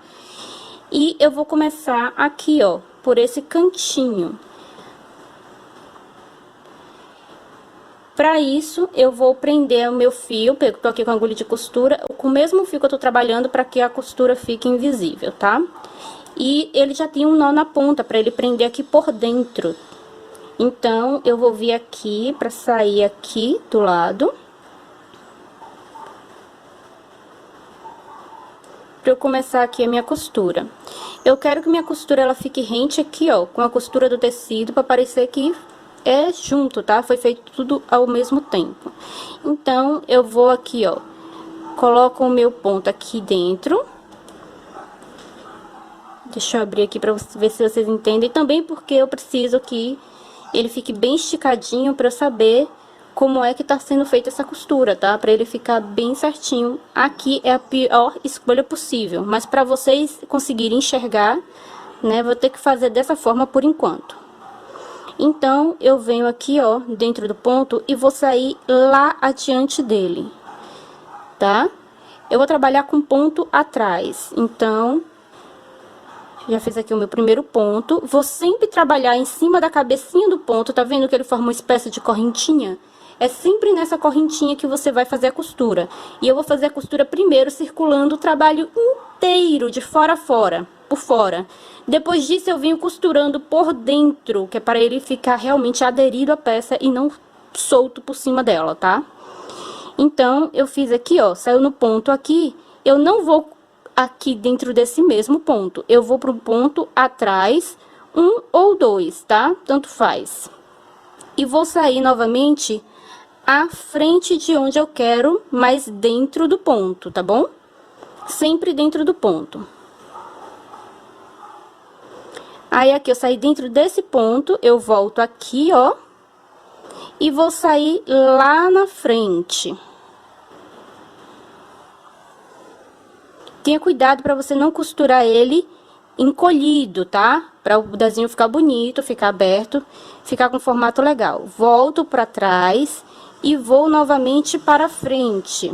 E eu vou começar aqui, ó, por esse cantinho. Para isso, eu vou prender o meu fio, eu tô aqui com a agulha de costura, com o mesmo fio que eu tô trabalhando para que a costura fique invisível, tá? E ele já tem um nó na ponta, para ele prender aqui por dentro. Então, eu vou vir aqui, para sair aqui do lado. Para eu começar aqui a minha costura. Eu quero que minha costura, ela fique rente aqui, ó, com a costura do tecido, para parecer que é junto, tá? Foi feito tudo ao mesmo tempo. Então, eu vou aqui, ó, coloco o meu ponto aqui dentro. Deixa eu abrir aqui pra ver se vocês entendem. Também porque eu preciso que ele fique bem esticadinho pra eu saber como é que tá sendo feita essa costura, tá? Pra ele ficar bem certinho. Aqui é a pior escolha possível, mas pra vocês conseguirem enxergar, né, vou ter que fazer dessa forma por enquanto. Então, eu venho aqui, ó, dentro do ponto e vou sair lá adiante dele, tá? Eu vou trabalhar com ponto atrás, então... Já fiz aqui o meu primeiro ponto. Vou sempre trabalhar em cima da cabecinha do ponto. Tá vendo que ele forma uma espécie de correntinha? É sempre nessa correntinha que você vai fazer a costura. E eu vou fazer a costura primeiro circulando o trabalho inteiro, de fora a fora, por fora. Depois disso eu venho costurando por dentro, que é para ele ficar realmente aderido à peça e não solto por cima dela, tá? Então, eu fiz aqui, ó, saiu no ponto aqui. Eu não vou... aqui dentro desse mesmo ponto, eu vou pro ponto atrás, 1 ou 2, tá? Tanto faz. E vou sair novamente à frente de onde eu quero, mas dentro do ponto, tá bom? Sempre dentro do ponto. Aí, aqui eu saí dentro desse ponto, eu volto aqui, ó, e vou sair lá na frente. Tenha cuidado para você não costurar ele encolhido, tá? Para o desenho ficar bonito, ficar aberto, ficar com formato legal. Volto para trás e vou novamente para frente.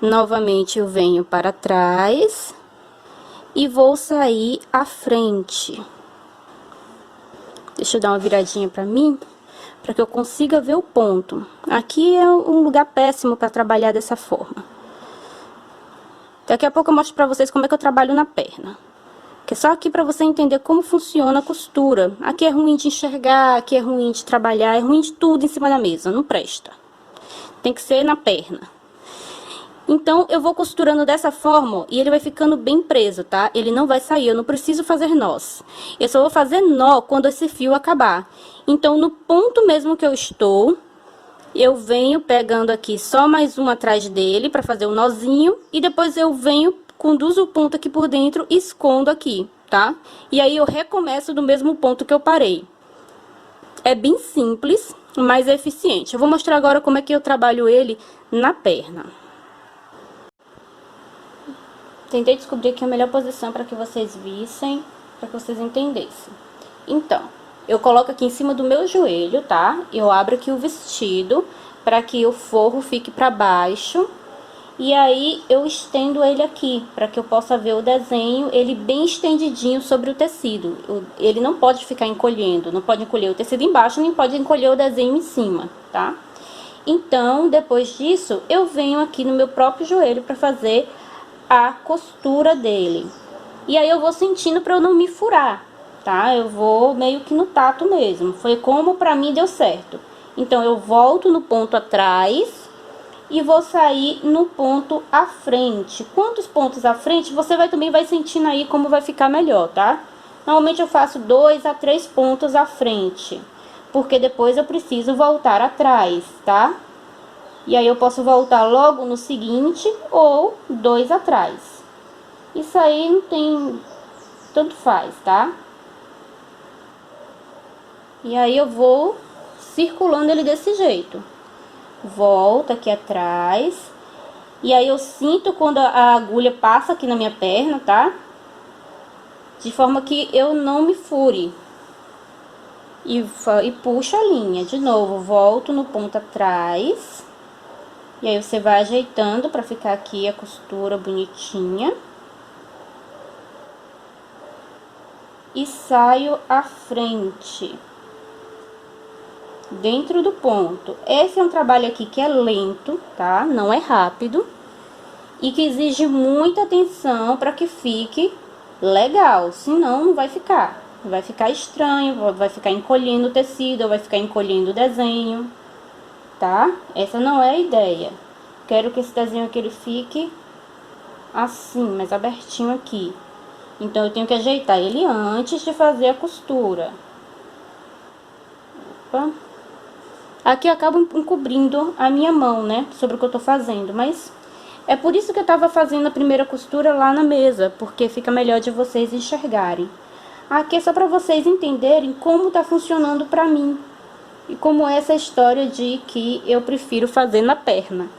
Novamente eu venho para trás e vou sair à frente. Deixa eu dar uma viradinha para mim, para que eu consiga ver o ponto. Aqui é um lugar péssimo para trabalhar dessa forma. Daqui a pouco eu mostro para vocês como é que eu trabalho na perna. Que é só aqui para você entender como funciona a costura. Aqui é ruim de enxergar, aqui é ruim de trabalhar, é ruim de tudo em cima da mesa, não presta. Tem que ser na perna. Então, eu vou costurando dessa forma e ele vai ficando bem preso, tá? Ele não vai sair, eu não preciso fazer nós. Eu só vou fazer nó quando esse fio acabar. Então, no ponto mesmo que eu estou, eu venho pegando aqui só mais um atrás dele para fazer o nozinho. E depois eu venho, conduzo o ponto aqui por dentro e escondo aqui, tá? E aí, eu recomeço do mesmo ponto que eu parei. É bem simples, mas é eficiente. Eu vou mostrar agora como é que eu trabalho ele na perna. Tentei descobrir aqui a melhor posição para que vocês vissem, para que vocês entendessem. Então, eu coloco aqui em cima do meu joelho, tá? Eu abro aqui o vestido para que o forro fique para baixo. E aí, eu estendo ele aqui, para que eu possa ver o desenho, ele bem estendidinho sobre o tecido. Ele não pode ficar encolhendo, não pode encolher o tecido embaixo, nem pode encolher o desenho em cima, tá? Então, depois disso, eu venho aqui no meu próprio joelho para fazer a costura dele. E aí eu vou sentindo para eu não me furar, tá? Eu vou meio que no tato mesmo. Foi como para mim deu certo. Então eu volto no ponto atrás e vou sair no ponto à frente. Quantos pontos à frente você também vai sentindo aí como vai ficar melhor, tá? Normalmente eu faço 2 a 3 pontos à frente, porque depois eu preciso voltar atrás, tá? E aí eu posso voltar logo no seguinte ou 2 atrás. Isso aí não tem... tanto faz, tá? E aí eu vou circulando ele desse jeito. Volto aqui atrás. E aí eu sinto quando a agulha passa aqui na minha perna, tá? De forma que eu não me fure. E puxo a linha. De novo, volto no ponto atrás. E aí você vai ajeitando para ficar aqui a costura bonitinha. E saio à frente. Dentro do ponto. Esse é um trabalho aqui que é lento, tá? Não é rápido. E que exige muita atenção para que fique legal. Senão não vai ficar. Vai ficar estranho, vai ficar encolhendo o tecido, ou vai ficar encolhendo o desenho. Tá? Essa não é a ideia. Quero que esse desenho aqui ele fique assim, mais abertinho aqui. Então eu tenho que ajeitar ele antes de fazer a costura. Opa. Aqui eu acabo encobrindo a minha mão, né, sobre o que eu tô fazendo, mas é por isso que eu tava fazendo a primeira costura lá na mesa, porque fica melhor de vocês enxergarem. Aqui é só para vocês entenderem como tá funcionando pra mim. E como é essa história de que eu prefiro fazer na perna.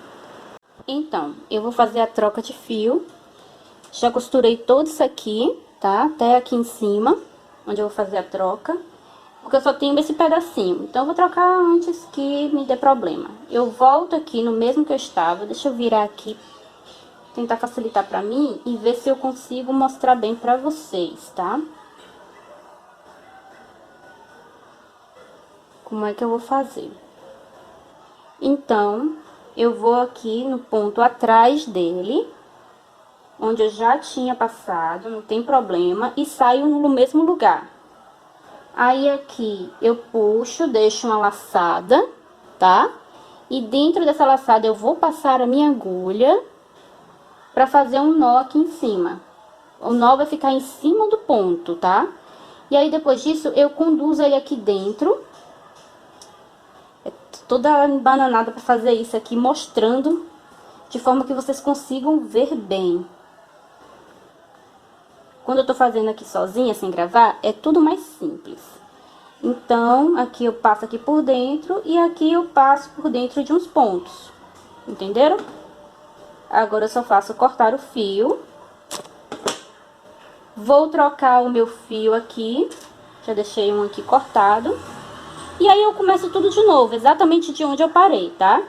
Então, eu vou fazer a troca de fio. Já costurei todo isso aqui, tá? Até aqui em cima, onde eu vou fazer a troca. Porque eu só tenho esse pedacinho. Então, eu vou trocar antes que me dê problema. Eu volto aqui no mesmo que eu estava. Deixa eu virar aqui. Tentar facilitar pra mim e ver se eu consigo mostrar bem pra vocês, tá? Como é que eu vou fazer? Então, eu vou aqui no ponto atrás dele, onde eu já tinha passado, não tem problema, e saio no mesmo lugar. Aí aqui eu puxo, deixo uma laçada, tá? E dentro dessa laçada eu vou passar a minha agulha pra fazer um nó aqui em cima. O nó vai ficar em cima do ponto, tá? E aí depois disso eu conduzo ele aqui dentro. Toda embananada para fazer isso aqui, mostrando de forma que vocês consigam ver bem. Quando eu tô fazendo aqui sozinha, sem gravar, é tudo mais simples. Então, aqui eu passo aqui por dentro e aqui eu passo por dentro de uns pontos. entenderam? Agora eu só faço cortar o fio. Vou trocar o meu fio aqui, já deixei um aqui cortado. E aí eu começo tudo de novo, exatamente de onde eu parei, tá?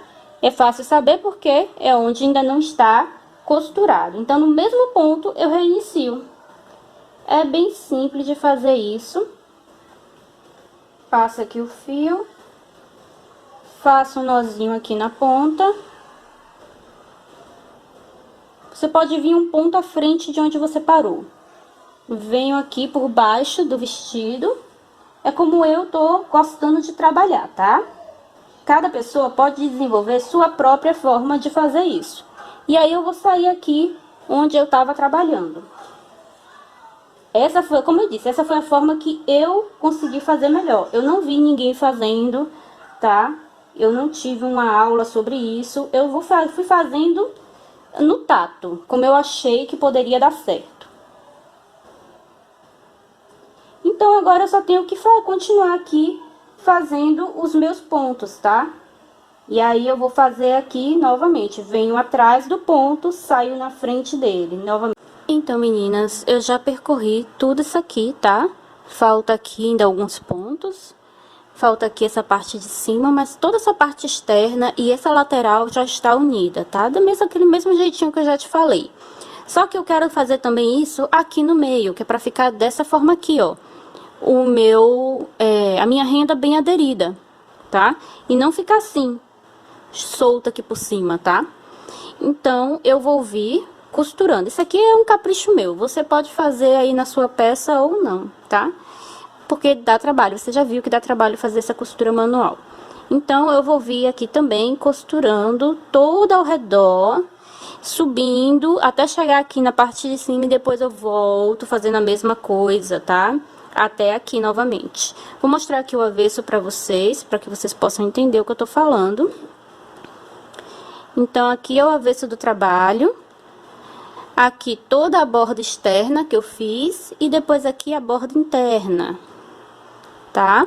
É fácil saber porque é onde ainda não está costurado. Então, no mesmo ponto, eu reinicio. É bem simples de fazer isso. Passo aqui o fio. Faço um nozinho aqui na ponta. Você pode vir um ponto à frente de onde você parou. Venho aqui por baixo do vestido. É como eu tô gostando de trabalhar, tá? Cada pessoa pode desenvolver sua própria forma de fazer isso. E aí eu vou sair aqui onde eu tava trabalhando. Essa foi, como eu disse, essa foi a forma que eu consegui fazer melhor. Eu não vi ninguém fazendo, tá? Eu não tive uma aula sobre isso. Eu fui fazendo no tato, como eu achei que poderia dar certo. Então, agora eu só tenho que continuar aqui fazendo os meus pontos, tá? E aí, eu vou fazer aqui novamente. Venho atrás do ponto, saio na frente dele, novamente. Então, meninas, eu já percorri tudo isso aqui, tá? Falta aqui ainda alguns pontos. Falta aqui essa parte de cima, mas toda essa parte externa e essa lateral já está unida, tá? Daquele mesmo jeitinho que eu já te falei. Só que eu quero fazer também isso aqui no meio, que é pra ficar dessa forma aqui, ó. A minha renda bem aderida, tá? E não ficar assim, solta aqui por cima, tá? Então, eu vou vir costurando. Isso aqui é um capricho meu. Você pode fazer aí na sua peça ou não, tá? Porque dá trabalho. Você já viu que dá trabalho fazer essa costura manual. Então, eu vou vir aqui também costurando todo ao redor, subindo até chegar aqui na parte de cima e depois eu volto fazendo a mesma coisa, tá? Até aqui novamente. Vou mostrar aqui o avesso pra vocês, para que vocês possam entender o que eu tô falando. Então, aqui é o avesso do trabalho. Aqui toda a borda externa que eu fiz e depois aqui a borda interna, tá?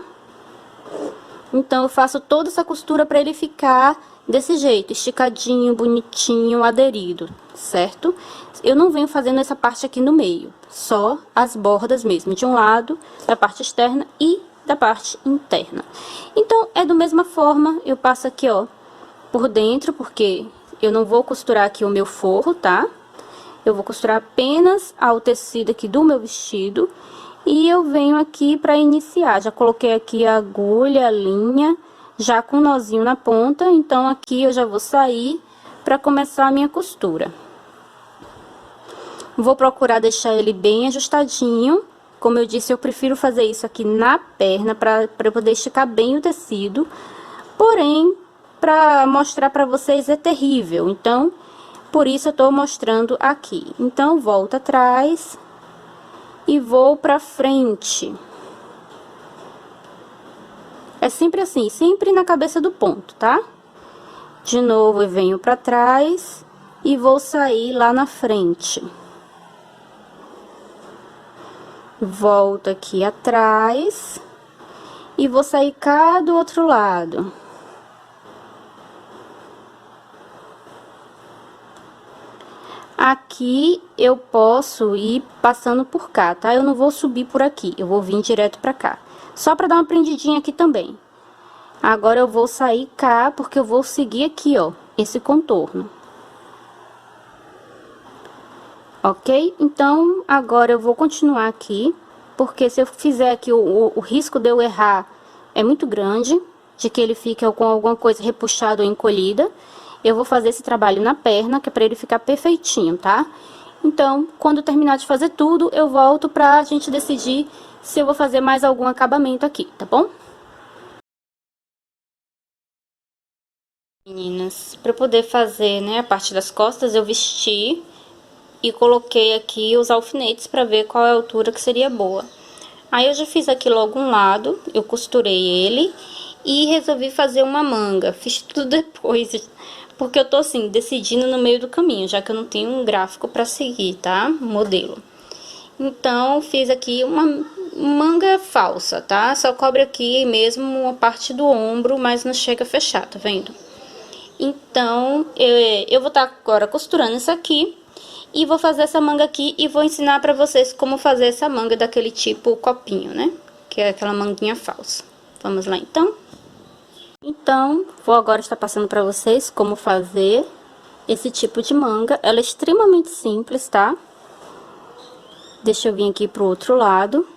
Então, eu faço toda essa costura para ele ficar desse jeito, esticadinho, bonitinho, aderido, certo? Eu não venho fazendo essa parte aqui no meio, só as bordas mesmo, de um lado, da parte externa e da parte interna. Então, é da mesma forma, eu passo aqui, ó, por dentro, porque eu não vou costurar aqui o meu forro, tá? Eu vou costurar apenas ao tecido aqui do meu vestido. E eu venho aqui para iniciar. Já coloquei aqui a agulha, a linha, já com nozinho na ponta. Então, aqui eu já vou sair para começar a minha costura. Vou procurar deixar ele bem ajustadinho. Como eu disse, eu prefiro fazer isso aqui na perna para poder esticar bem o tecido. Porém, para mostrar para vocês é terrível. Então, por isso eu tô mostrando aqui. Então, volto atrás e vou pra frente. É sempre assim, sempre na cabeça do ponto, tá? De novo, eu venho pra trás e vou sair lá na frente. Volto aqui atrás e vou sair cá do outro lado. Aqui eu posso ir passando por cá, tá? Eu não vou subir por aqui, eu vou vir direto pra cá. Só pra dar uma prendidinha aqui também. Agora eu vou sair cá, porque eu vou seguir aqui, ó, esse contorno. Ok? Então, agora eu vou continuar aqui, porque se eu fizer aqui, o risco de eu errar é muito grande, de que ele fique com alguma coisa repuxada ou encolhida. Eu vou fazer esse trabalho na perna, que é pra ele ficar perfeitinho, tá? Então, quando terminar de fazer tudo, eu volto pra gente decidir se eu vou fazer mais algum acabamento aqui, tá bom? Meninas, pra poder fazer, né, a parte das costas, eu vesti e coloquei aqui os alfinetes pra ver qual é a altura que seria boa. Aí, eu já fiz aqui logo um lado, eu costurei ele e resolvi fazer uma manga. Fiz tudo depois, porque eu tô assim, decidindo no meio do caminho, já que eu não tenho um gráfico pra seguir, tá? Modelo. Então, fiz aqui uma manga falsa, tá? Só cobre aqui mesmo uma parte do ombro, mas não chega a fechar, tá vendo? Então, eu vou estar agora costurando isso aqui. E vou fazer essa manga aqui e vou ensinar pra vocês como fazer essa manga daquele tipo copinho, né? Que é aquela manguinha falsa. Vamos lá, então? Então, vou agora estar passando pra vocês como fazer esse tipo de manga. Ela é extremamente simples, tá? Deixa eu vir aqui pro outro lado.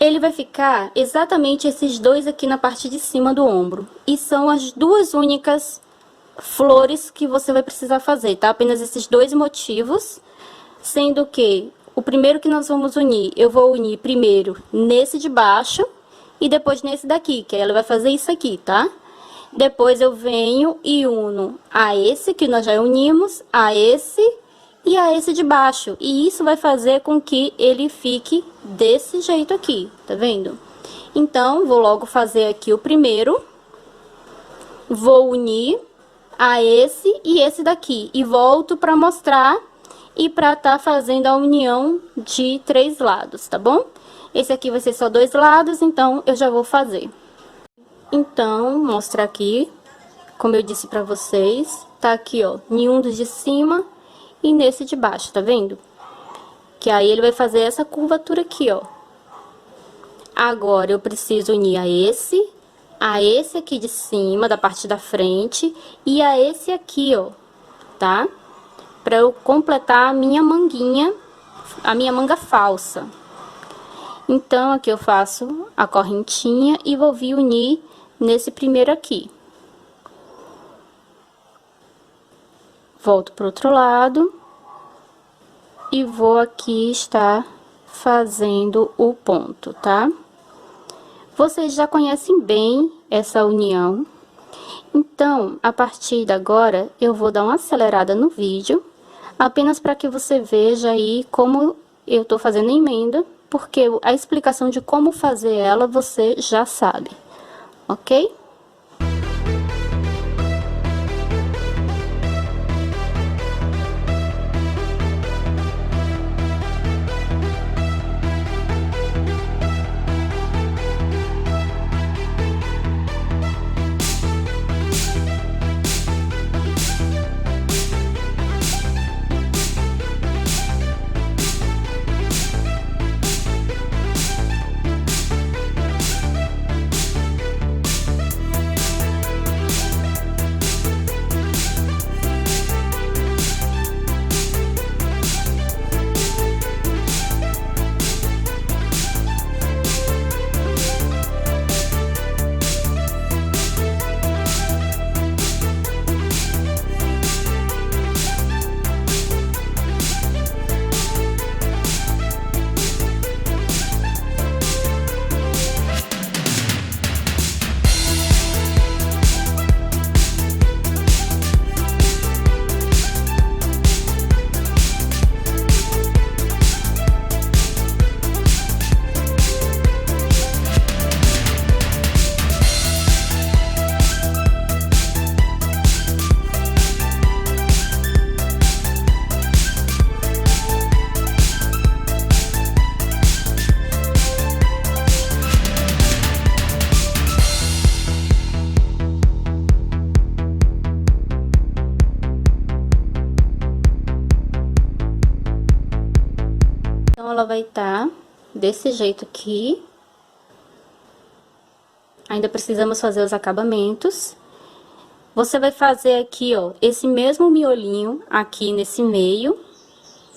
Ele vai ficar exatamente esses dois aqui na parte de cima do ombro. E são as duas únicas flores que você vai precisar fazer, tá? Apenas esses dois motivos. Sendo que o primeiro que nós vamos unir, eu vou unir primeiro nesse de baixo e depois nesse daqui, que ela vai fazer isso aqui, tá? Depois eu venho e uno a esse que nós já unimos, a esse e a esse de baixo. E isso vai fazer com que ele fique desse jeito aqui, tá vendo? Então, vou logo fazer aqui o primeiro. Vou unir a esse e esse daqui. E volto pra mostrar e pra tá fazendo a união de 3 lados, tá bom? Esse aqui vai ser só 2 lados, então eu já vou fazer. Então, mostrar aqui, como eu disse pra vocês, tá aqui, ó, em um dos de cima e nesse de baixo, tá vendo? Que aí ele vai fazer essa curvatura aqui, ó. Agora, eu preciso unir a esse aqui de cima, da parte da frente, e a esse aqui, ó, tá? Pra eu completar a minha manguinha, a minha manga falsa. Então, aqui eu faço a correntinha e vou vir unir nesse primeiro aqui. Volto pro outro lado. E vou aqui estar fazendo o ponto, tá? Vocês já conhecem bem essa união. Então, a partir de agora, eu vou dar uma acelerada no vídeo. Apenas para que você veja aí como eu tô fazendo a emenda. Porque a explicação de como fazer ela, você já sabe, ok? Ela vai estar desse jeito aqui. Ainda precisamos fazer os acabamentos. Você vai fazer aqui, ó, esse mesmo miolinho aqui nesse meio,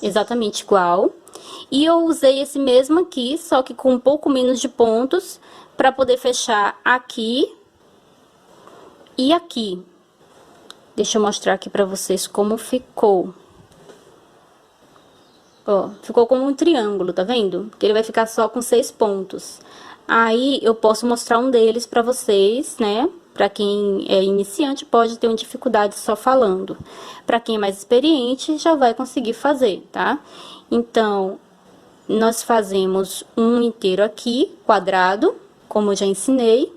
exatamente igual. E eu usei esse mesmo aqui, só que com um pouco menos de pontos, para poder fechar aqui e aqui. Deixa eu mostrar aqui pra vocês como ficou. Ó, ficou como um triângulo, tá vendo? Porque ele vai ficar só com 6 pontos. Aí, eu posso mostrar um deles pra vocês, né? Pra quem é iniciante, pode ter uma dificuldade só falando. Pra quem é mais experiente, já vai conseguir fazer, tá? Então, nós fazemos um inteiro aqui, quadrado, como eu já ensinei.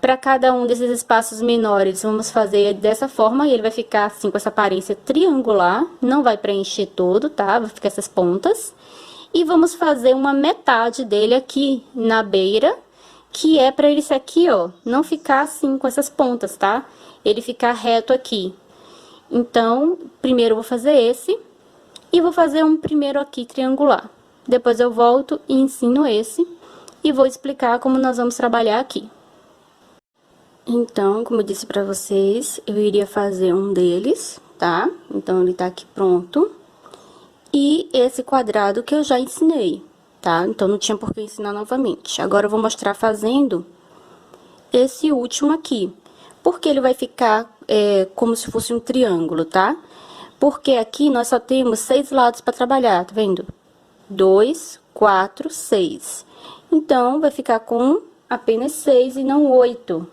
Para cada um desses espaços menores, vamos fazer dessa forma, e ele vai ficar assim, com essa aparência triangular, não vai preencher todo, tá? Vai ficar essas pontas. E vamos fazer uma metade dele aqui na beira, que é pra ele ser aqui, ó, não ficar assim com essas pontas, tá? Ele ficar reto aqui. Então, primeiro eu vou fazer esse e vou fazer um primeiro aqui triangular. Depois eu volto e ensino esse e vou explicar como nós vamos trabalhar aqui. Então, como eu disse pra vocês, eu iria fazer um deles, tá? Então, ele tá aqui pronto. E esse quadrado que eu já ensinei, tá? Então, não tinha por que ensinar novamente. Agora, eu vou mostrar fazendo esse último aqui. Porque ele vai ficar como se fosse um triângulo, tá? Porque aqui nós só temos 6 lados para trabalhar, tá vendo? 2, 4, 6. Então, vai ficar com apenas 6 e não 8.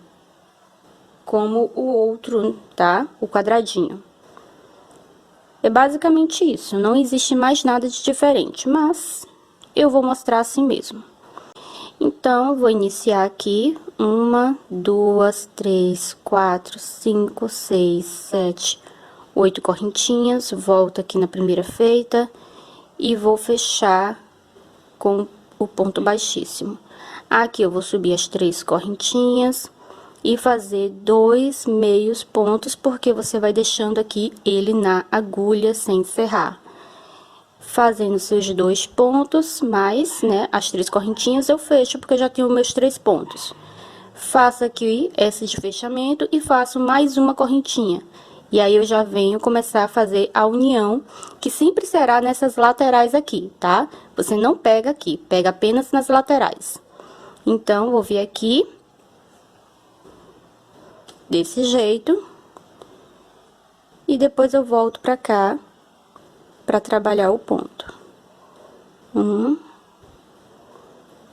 Como o outro, tá? O quadradinho. É basicamente isso, não existe mais nada de diferente, mas eu vou mostrar assim mesmo. Então, vou iniciar aqui, 1, 2, 3, 4, 5, 6, 7, 8 correntinhas, volto aqui na primeira feita e vou fechar com o ponto baixíssimo. Aqui eu vou subir as 3 correntinhas e fazer 2 meios pontos, porque você vai deixando aqui ele na agulha sem serrar. Fazendo seus 2 pontos, mais, né, as 3 correntinhas, eu fecho, porque eu já tenho meus 3 pontos. Faço aqui esse de fechamento e faço mais uma correntinha. E aí, eu já venho começar a fazer a união, que sempre será nessas laterais aqui, tá? Você não pega aqui, pega apenas nas laterais. Então, vou vir aqui desse jeito, e depois eu volto pra cá, pra trabalhar o ponto. 1,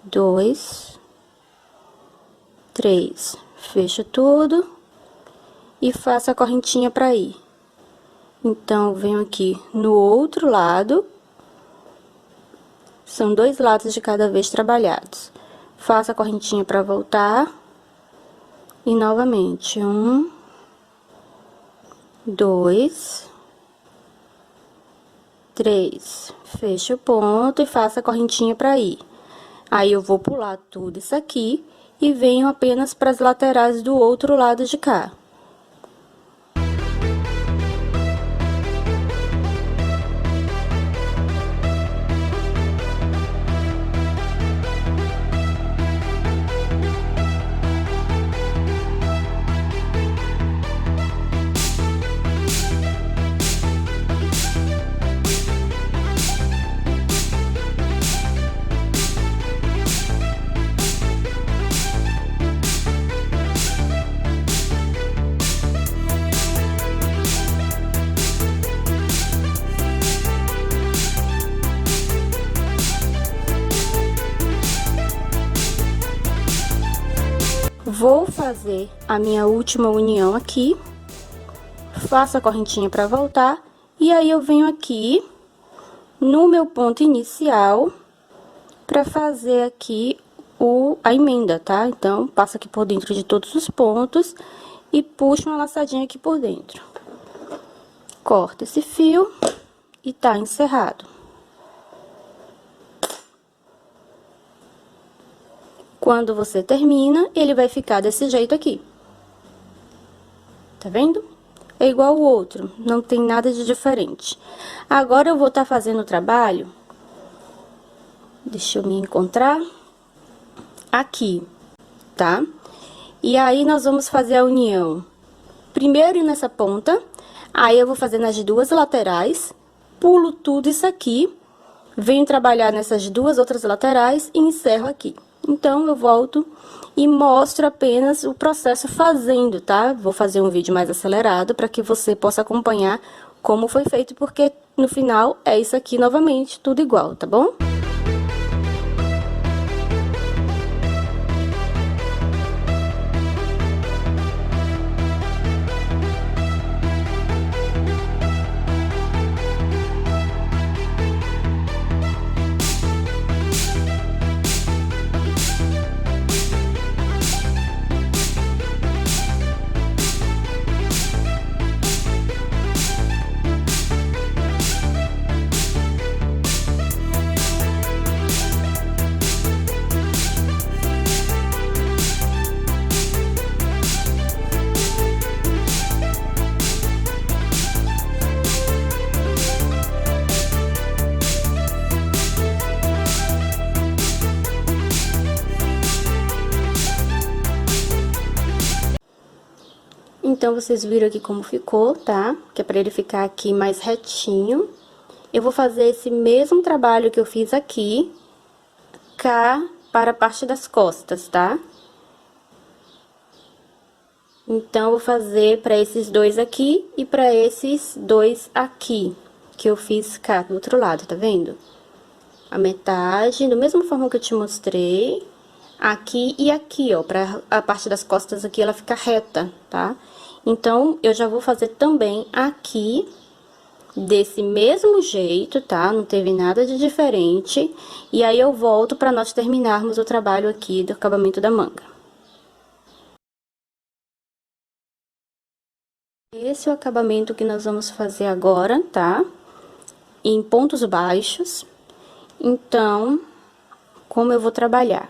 2, 3, fecho tudo, e faço a correntinha pra ir. Então, venho aqui no outro lado, são 2 lados de cada vez trabalhados. Faço a correntinha pra voltar. E novamente, 1, 2, 3. Fecho o ponto e faço a correntinha para ir. Aí, eu vou pular tudo isso aqui e venho apenas para as laterais do outro lado de cá. Vou fazer a minha última união aqui, faço a correntinha para voltar, e aí eu venho aqui no meu ponto inicial para fazer aqui a emenda, tá? Então, passo aqui por dentro de todos os pontos e puxo uma laçadinha aqui por dentro. Corto esse fio e tá encerrado. Quando você termina, ele vai ficar desse jeito aqui. Tá vendo? É igual o outro, não tem nada de diferente. Agora, eu vou estar fazendo o trabalho. Deixa eu me encontrar. Aqui, tá? E aí, nós vamos fazer a união. Primeiro nessa ponta, aí eu vou fazer nas 2 laterais, pulo tudo isso aqui, venho trabalhar nessas 2 outras laterais e encerro aqui. Então, eu volto e mostro apenas o processo fazendo, tá? Vou fazer um vídeo mais acelerado para que você possa acompanhar como foi feito, porque no final é isso aqui novamente, tudo igual, tá bom? Então, vocês viram aqui como ficou, tá? Que é pra ele ficar aqui mais retinho. Eu vou fazer esse mesmo trabalho que eu fiz aqui, cá para a parte das costas, tá? Então, eu vou fazer pra esses dois aqui e pra esses dois aqui, que eu fiz cá do outro lado, tá vendo? A metade, da mesma forma que eu te mostrei, aqui e aqui, ó, pra a parte das costas aqui ela ficar reta, tá? Então, eu já vou fazer também aqui, desse mesmo jeito, tá? Não teve nada de diferente. E aí, eu volto pra nós terminarmos o trabalho aqui do acabamento da manga. Esse é o acabamento que nós vamos fazer agora, tá? Em pontos baixos. Então, como eu vou trabalhar?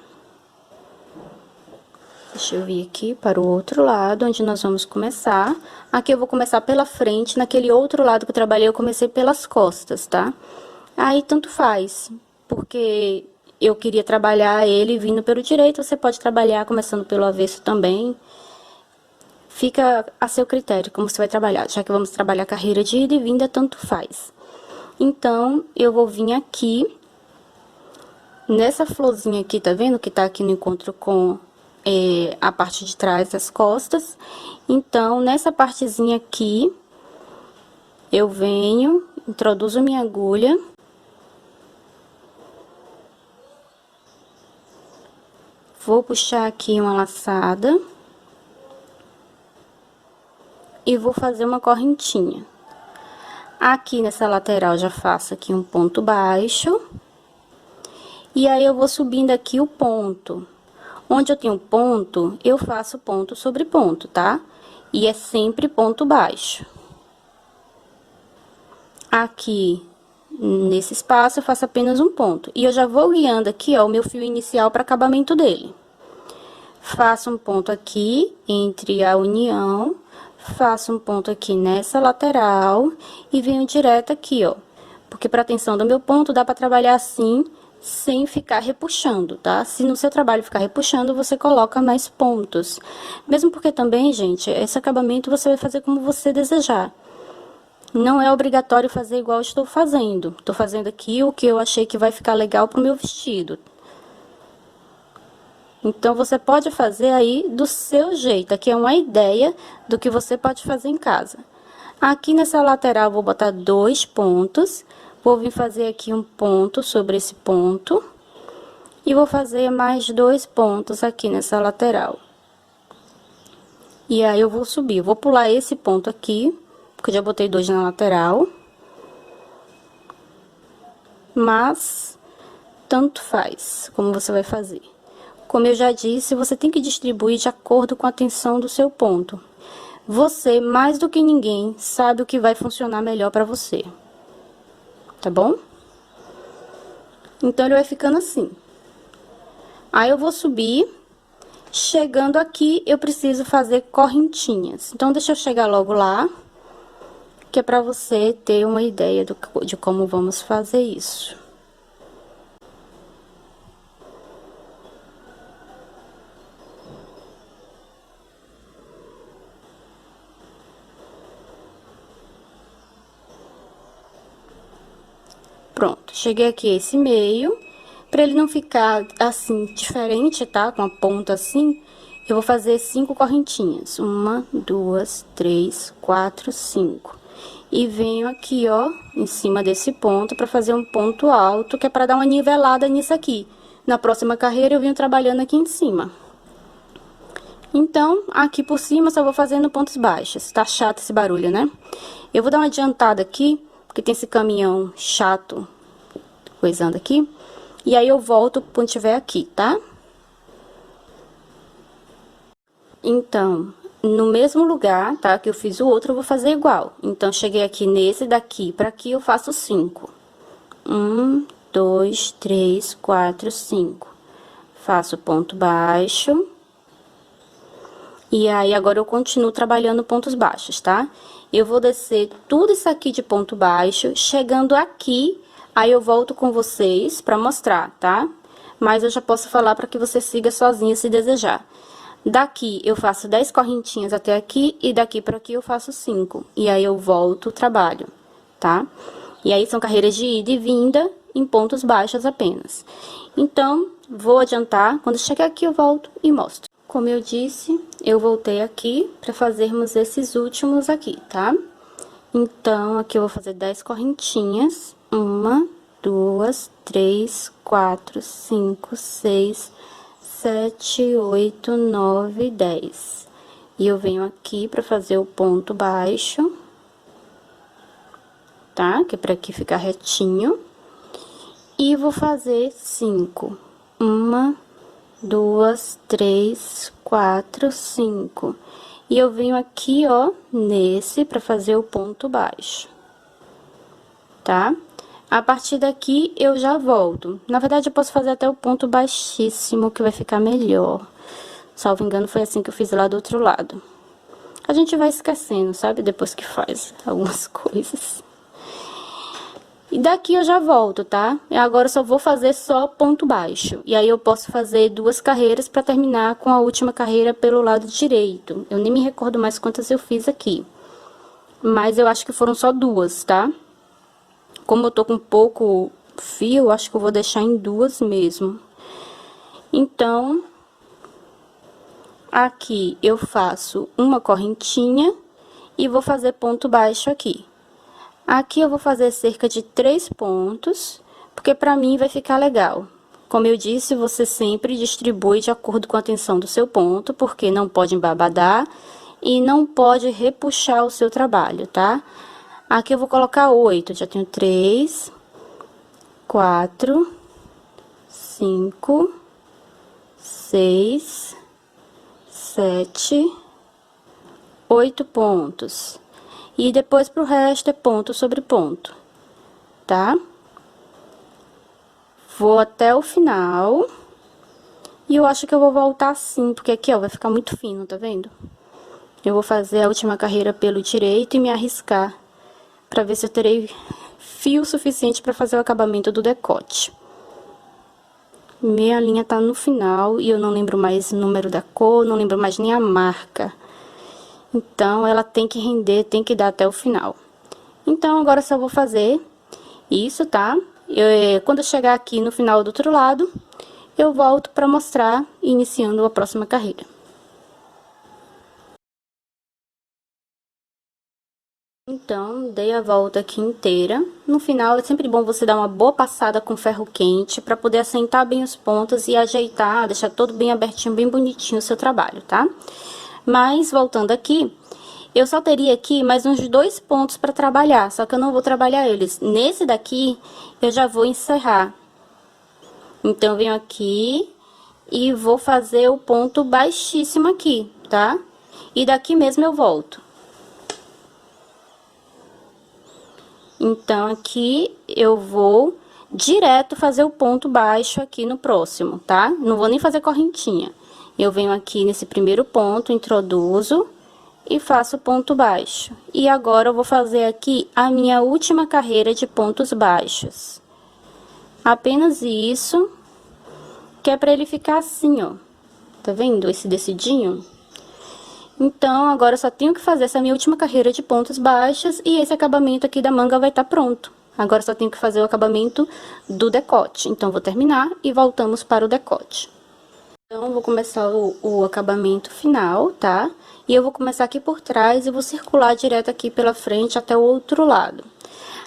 Deixa eu vir aqui para o outro lado, onde nós vamos começar. Aqui eu vou começar pela frente, naquele outro lado que eu trabalhei, eu comecei pelas costas, tá? Aí, tanto faz, porque eu queria trabalhar ele vindo pelo direito, você pode trabalhar começando pelo avesso também. Fica a seu critério como você vai trabalhar, já que vamos trabalhar carreira de ida e vinda, tanto faz. Então, eu vou vir aqui, nessa florzinha aqui, tá vendo? Que tá aqui no encontro com a parte de trás das costas. Então, nessa partezinha aqui, eu venho, introduzo minha agulha. Vou puxar aqui uma laçada. E vou fazer uma correntinha. Aqui nessa lateral, já faço aqui um ponto baixo. E aí, eu vou subindo aqui o ponto. Onde eu tenho ponto, eu faço ponto sobre ponto, tá? E é sempre ponto baixo. Aqui, nesse espaço, eu faço apenas um ponto. E eu já vou guiando aqui, ó, o meu fio inicial para acabamento dele. Faço um ponto aqui, entre a união, faço um ponto aqui nessa lateral e venho direto aqui, ó. Porque para a tensão do meu ponto, dá para trabalhar assim, sem ficar repuxando, tá? Se no seu trabalho ficar repuxando, você coloca mais pontos. Mesmo porque também, gente, esse acabamento você vai fazer como você desejar. Não é obrigatório fazer igual eu estou fazendo. Tô fazendo aqui o que eu achei que vai ficar legal pro meu vestido. Então, você pode fazer aí do seu jeito. Aqui é uma ideia do que você pode fazer em casa. Aqui nessa lateral, vou botar 2 pontos. Vou vir fazer aqui um ponto sobre esse ponto. E vou fazer mais 2 pontos aqui nessa lateral. E aí, eu vou subir. Eu vou pular esse ponto aqui, porque eu já botei 2 na lateral. Mas, tanto faz como você vai fazer. Como eu já disse, você tem que distribuir de acordo com a tensão do seu ponto. Você, mais do que ninguém, sabe o que vai funcionar melhor pra você. Tá bom? Então, ele vai ficando assim. Aí, eu vou subir. Chegando aqui, eu preciso fazer correntinhas. Então, deixa eu chegar logo lá, que é pra você ter uma ideia de como vamos fazer isso. Pronto, cheguei aqui esse meio, pra ele não ficar assim, diferente, tá? Com a ponta assim, eu vou fazer 5 correntinhas. 1, 2, 3, 4, 5. E venho aqui, ó, em cima desse ponto, pra fazer um ponto alto, que é pra dar uma nivelada nisso aqui. Na próxima carreira, eu venho trabalhando aqui em cima. Então, aqui por cima, só vou fazendo pontos baixos. Tá chato esse barulho, né? Eu vou dar uma adiantada aqui, porque tem esse caminhão chato coisando aqui. E aí, eu volto quando tiver aqui, tá? Então, no mesmo lugar, tá? Que eu fiz o outro, eu vou fazer igual. Então, cheguei aqui nesse daqui pra aqui, eu faço 5. 1, 2, 3, 4, 5. Faço ponto baixo. E aí, agora eu continuo trabalhando pontos baixos, tá? Eu vou descer tudo isso aqui de ponto baixo, chegando aqui, aí eu volto com vocês pra mostrar, tá? Mas eu já posso falar pra que você siga sozinha se desejar. Daqui eu faço 10 correntinhas até aqui e daqui para aqui eu faço 5. E aí eu volto o trabalho, tá? E aí são carreiras de ida e vinda em pontos baixos apenas. Então, vou adiantar, quando chegar aqui eu volto e mostro. Como eu disse, eu voltei aqui para fazermos esses últimos aqui, tá? Então, aqui eu vou fazer 10 correntinhas. 1, 2, 3, 4, 5, 6, 7, 8, 9, 10. E eu venho aqui para fazer o ponto baixo, tá? Que é para aqui ficar retinho. E vou fazer 5. 1, 2, 3, 4, 5. E eu venho aqui, ó, nesse, pra fazer o ponto baixo, tá? A partir daqui, eu já volto. Na verdade, eu posso fazer até o ponto baixíssimo, que vai ficar melhor. Salvo engano, foi assim que eu fiz lá do outro lado. A gente vai esquecendo, sabe? Depois que faz algumas coisas. E daqui eu já volto, tá? E agora eu só vou fazer só ponto baixo. E aí eu posso fazer 2 carreiras para terminar com a última carreira pelo lado direito. Eu nem me recordo mais quantas eu fiz aqui. Mas eu acho que foram só 2, tá? Como eu tô com pouco fio, acho que eu vou deixar em 2 mesmo. Então, aqui eu faço uma correntinha e vou fazer ponto baixo aqui. Aqui eu vou fazer cerca de 3 pontos, porque pra mim vai ficar legal. Como eu disse, você sempre distribui de acordo com a tensão do seu ponto, porque não pode embabadar e não pode repuxar o seu trabalho, tá? Aqui eu vou colocar 8, já tenho 3, 4, 5, 6, 7, 8 pontos. E depois pro resto é ponto sobre ponto, tá? Vou até o final. E eu acho que eu vou voltar assim, porque aqui, ó, vai ficar muito fino, tá vendo? Eu vou fazer a última carreira pelo direito e me arriscar pra ver se eu terei fio suficiente pra fazer o acabamento do decote. Minha linha tá no final e eu não lembro mais o número da cor, não lembro mais nem a marca. Então, ela tem que render, tem que dar até o final. Então, agora eu só vou fazer isso, tá? Quando eu chegar aqui no final do outro lado, eu volto pra mostrar, iniciando a próxima carreira. Então, dei a volta aqui inteira. No final, é sempre bom você dar uma boa passada com ferro quente, pra poder assentar bem os pontos e ajeitar, deixar todo bem abertinho, bem bonitinho o seu trabalho, tá? Mas, voltando aqui, eu só teria aqui mais uns 2 pontos para trabalhar, só que eu não vou trabalhar eles. Nesse daqui, eu já vou encerrar. Então, eu venho aqui e vou fazer o ponto baixíssimo aqui, tá? E daqui mesmo eu volto. Então, aqui eu vou direto fazer o ponto baixo aqui no próximo, tá? Não vou nem fazer correntinha. Eu venho aqui nesse primeiro ponto, introduzo e faço ponto baixo. E agora eu vou fazer aqui a minha última carreira de pontos baixos. Apenas isso, que é pra ele ficar assim, ó. Tá vendo esse decidinho? Então, agora eu só tenho que fazer essa minha última carreira de pontos baixos e esse acabamento aqui da manga vai estar pronto. Agora eu só tenho que fazer o acabamento do decote. Então, vou terminar e voltamos para o decote. Então, vou começar o acabamento final, tá? E eu vou começar aqui por trás e vou circular direto aqui pela frente até o outro lado.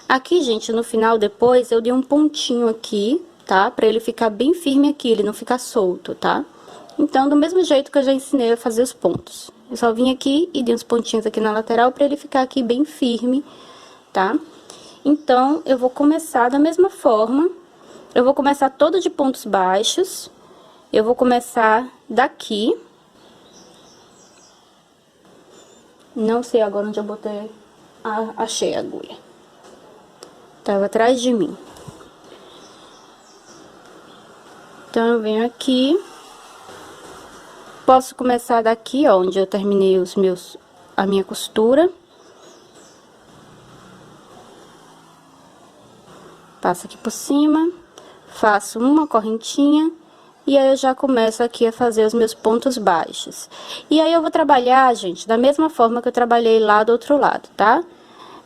Aqui, gente, no final, depois, eu dei um pontinho aqui, tá? Pra ele ficar bem firme aqui, ele não ficar solto, tá? Então, do mesmo jeito que eu já ensinei a fazer os pontos. Eu só vim aqui e dei uns pontinhos aqui na lateral pra ele ficar aqui bem firme, tá? Então, eu vou começar da mesma forma. Eu vou começar todo de pontos baixos. Eu vou começar daqui. Não sei agora onde eu botei. Achei a agulha. Tava atrás de mim. Então, eu venho aqui. Posso começar daqui, ó, onde eu terminei a minha costura. Passo aqui por cima, faço uma correntinha, E aí eu já começo aqui a fazer os meus pontos baixos. E aí eu vou trabalhar, gente, da mesma forma que eu trabalhei lá do outro lado, tá?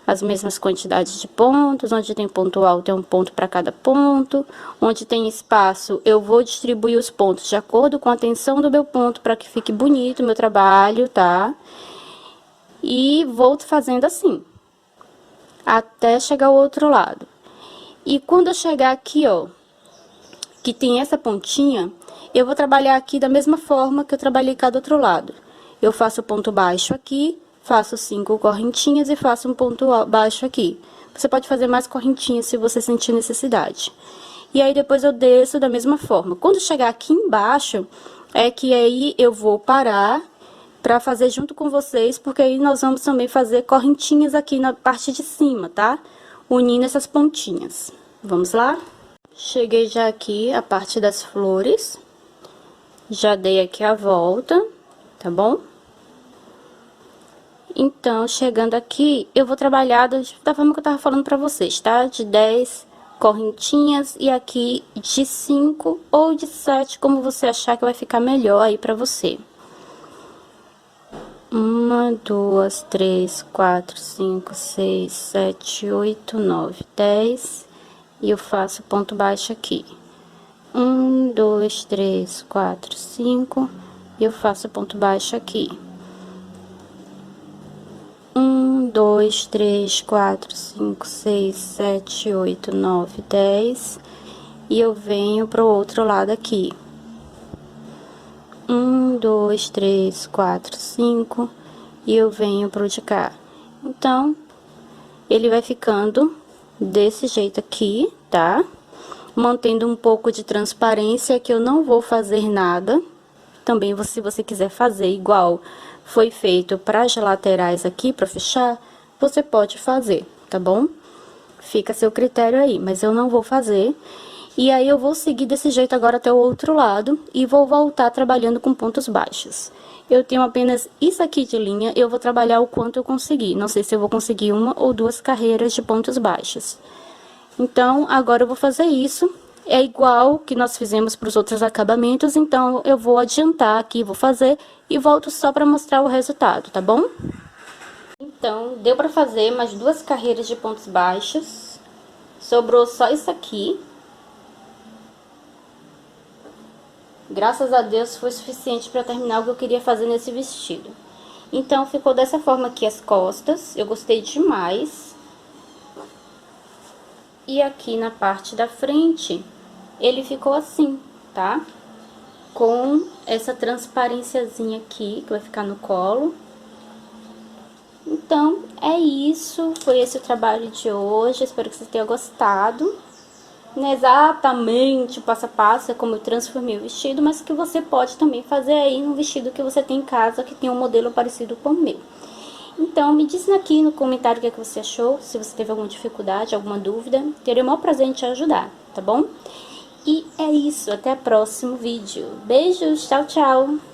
As mesmas quantidades de pontos, onde tem ponto alto, tem um ponto para cada ponto. Onde tem espaço, eu vou distribuir os pontos de acordo com a tensão do meu ponto, para que fique bonito o meu trabalho, tá? E vou fazendo assim, até chegar ao outro lado. E quando eu chegar aqui, ó, que tem essa pontinha, eu vou trabalhar aqui da mesma forma que eu trabalhei cá do outro lado. Eu faço ponto baixo aqui, faço 5 correntinhas e faço um ponto baixo aqui. Você pode fazer mais correntinhas se você sentir necessidade. E aí, depois eu desço da mesma forma. Quando chegar aqui embaixo, é que aí eu vou parar pra fazer junto com vocês, porque aí nós vamos também fazer correntinhas aqui na parte de cima, tá? Unindo essas pontinhas. Vamos lá? Cheguei já aqui a parte das flores. Já dei aqui a volta, tá bom? Então, chegando aqui, eu vou trabalhar da forma que eu tava falando pra vocês, tá? De 10 correntinhas e aqui de 5 ou de 7, como você achar que vai ficar melhor aí pra você. 1, 2, 3, 4, 5, 6, 7, 8, 9, 10... E eu faço ponto baixo aqui. 1, 2, 3, 4, 5. E eu faço ponto baixo aqui. 1, 2, 3, 4, 5, 6, 7, 8, 9, 10. E eu venho pro outro lado aqui. 1, 2, 3, 4, 5. E eu venho pro de cá. Então, ele vai ficando desse jeito aqui, tá? Mantendo um pouco de transparência, que eu não vou fazer nada. Também, se você quiser fazer igual foi feito para as laterais aqui, para fechar, você pode fazer, tá bom? Fica a seu critério aí, mas eu não vou fazer. E aí, eu vou seguir desse jeito agora até o outro lado e vou voltar trabalhando com pontos baixos. Eu tenho apenas isso aqui de linha, eu vou trabalhar o quanto eu conseguir. Não sei se eu vou conseguir 1 ou 2 carreiras de pontos baixos. Então, agora eu vou fazer isso. É igual que nós fizemos para os outros acabamentos, então eu vou adiantar aqui, vou fazer e volto só para mostrar o resultado, tá bom? Então, deu para fazer mais 2 carreiras de pontos baixos. Sobrou só isso aqui. Graças a Deus foi suficiente para terminar o que eu queria fazer nesse vestido. Então, ficou dessa forma aqui as costas. Eu gostei demais. E aqui na parte da frente, ele ficou assim, tá? Com essa transparênciazinha aqui, que vai ficar no colo. Então, é isso. Foi esse o trabalho de hoje. Espero que vocês tenham gostado. Não é exatamente passo a passo, é como eu transformei o vestido, mas que você pode também fazer aí no vestido que você tem em casa, que tem um modelo parecido com o meu. Então, me diz aqui no comentário o que é que você achou, se você teve alguma dificuldade, alguma dúvida. Terei o maior prazer em te ajudar, tá bom? E é isso, até o próximo vídeo. Beijos, tchau, tchau!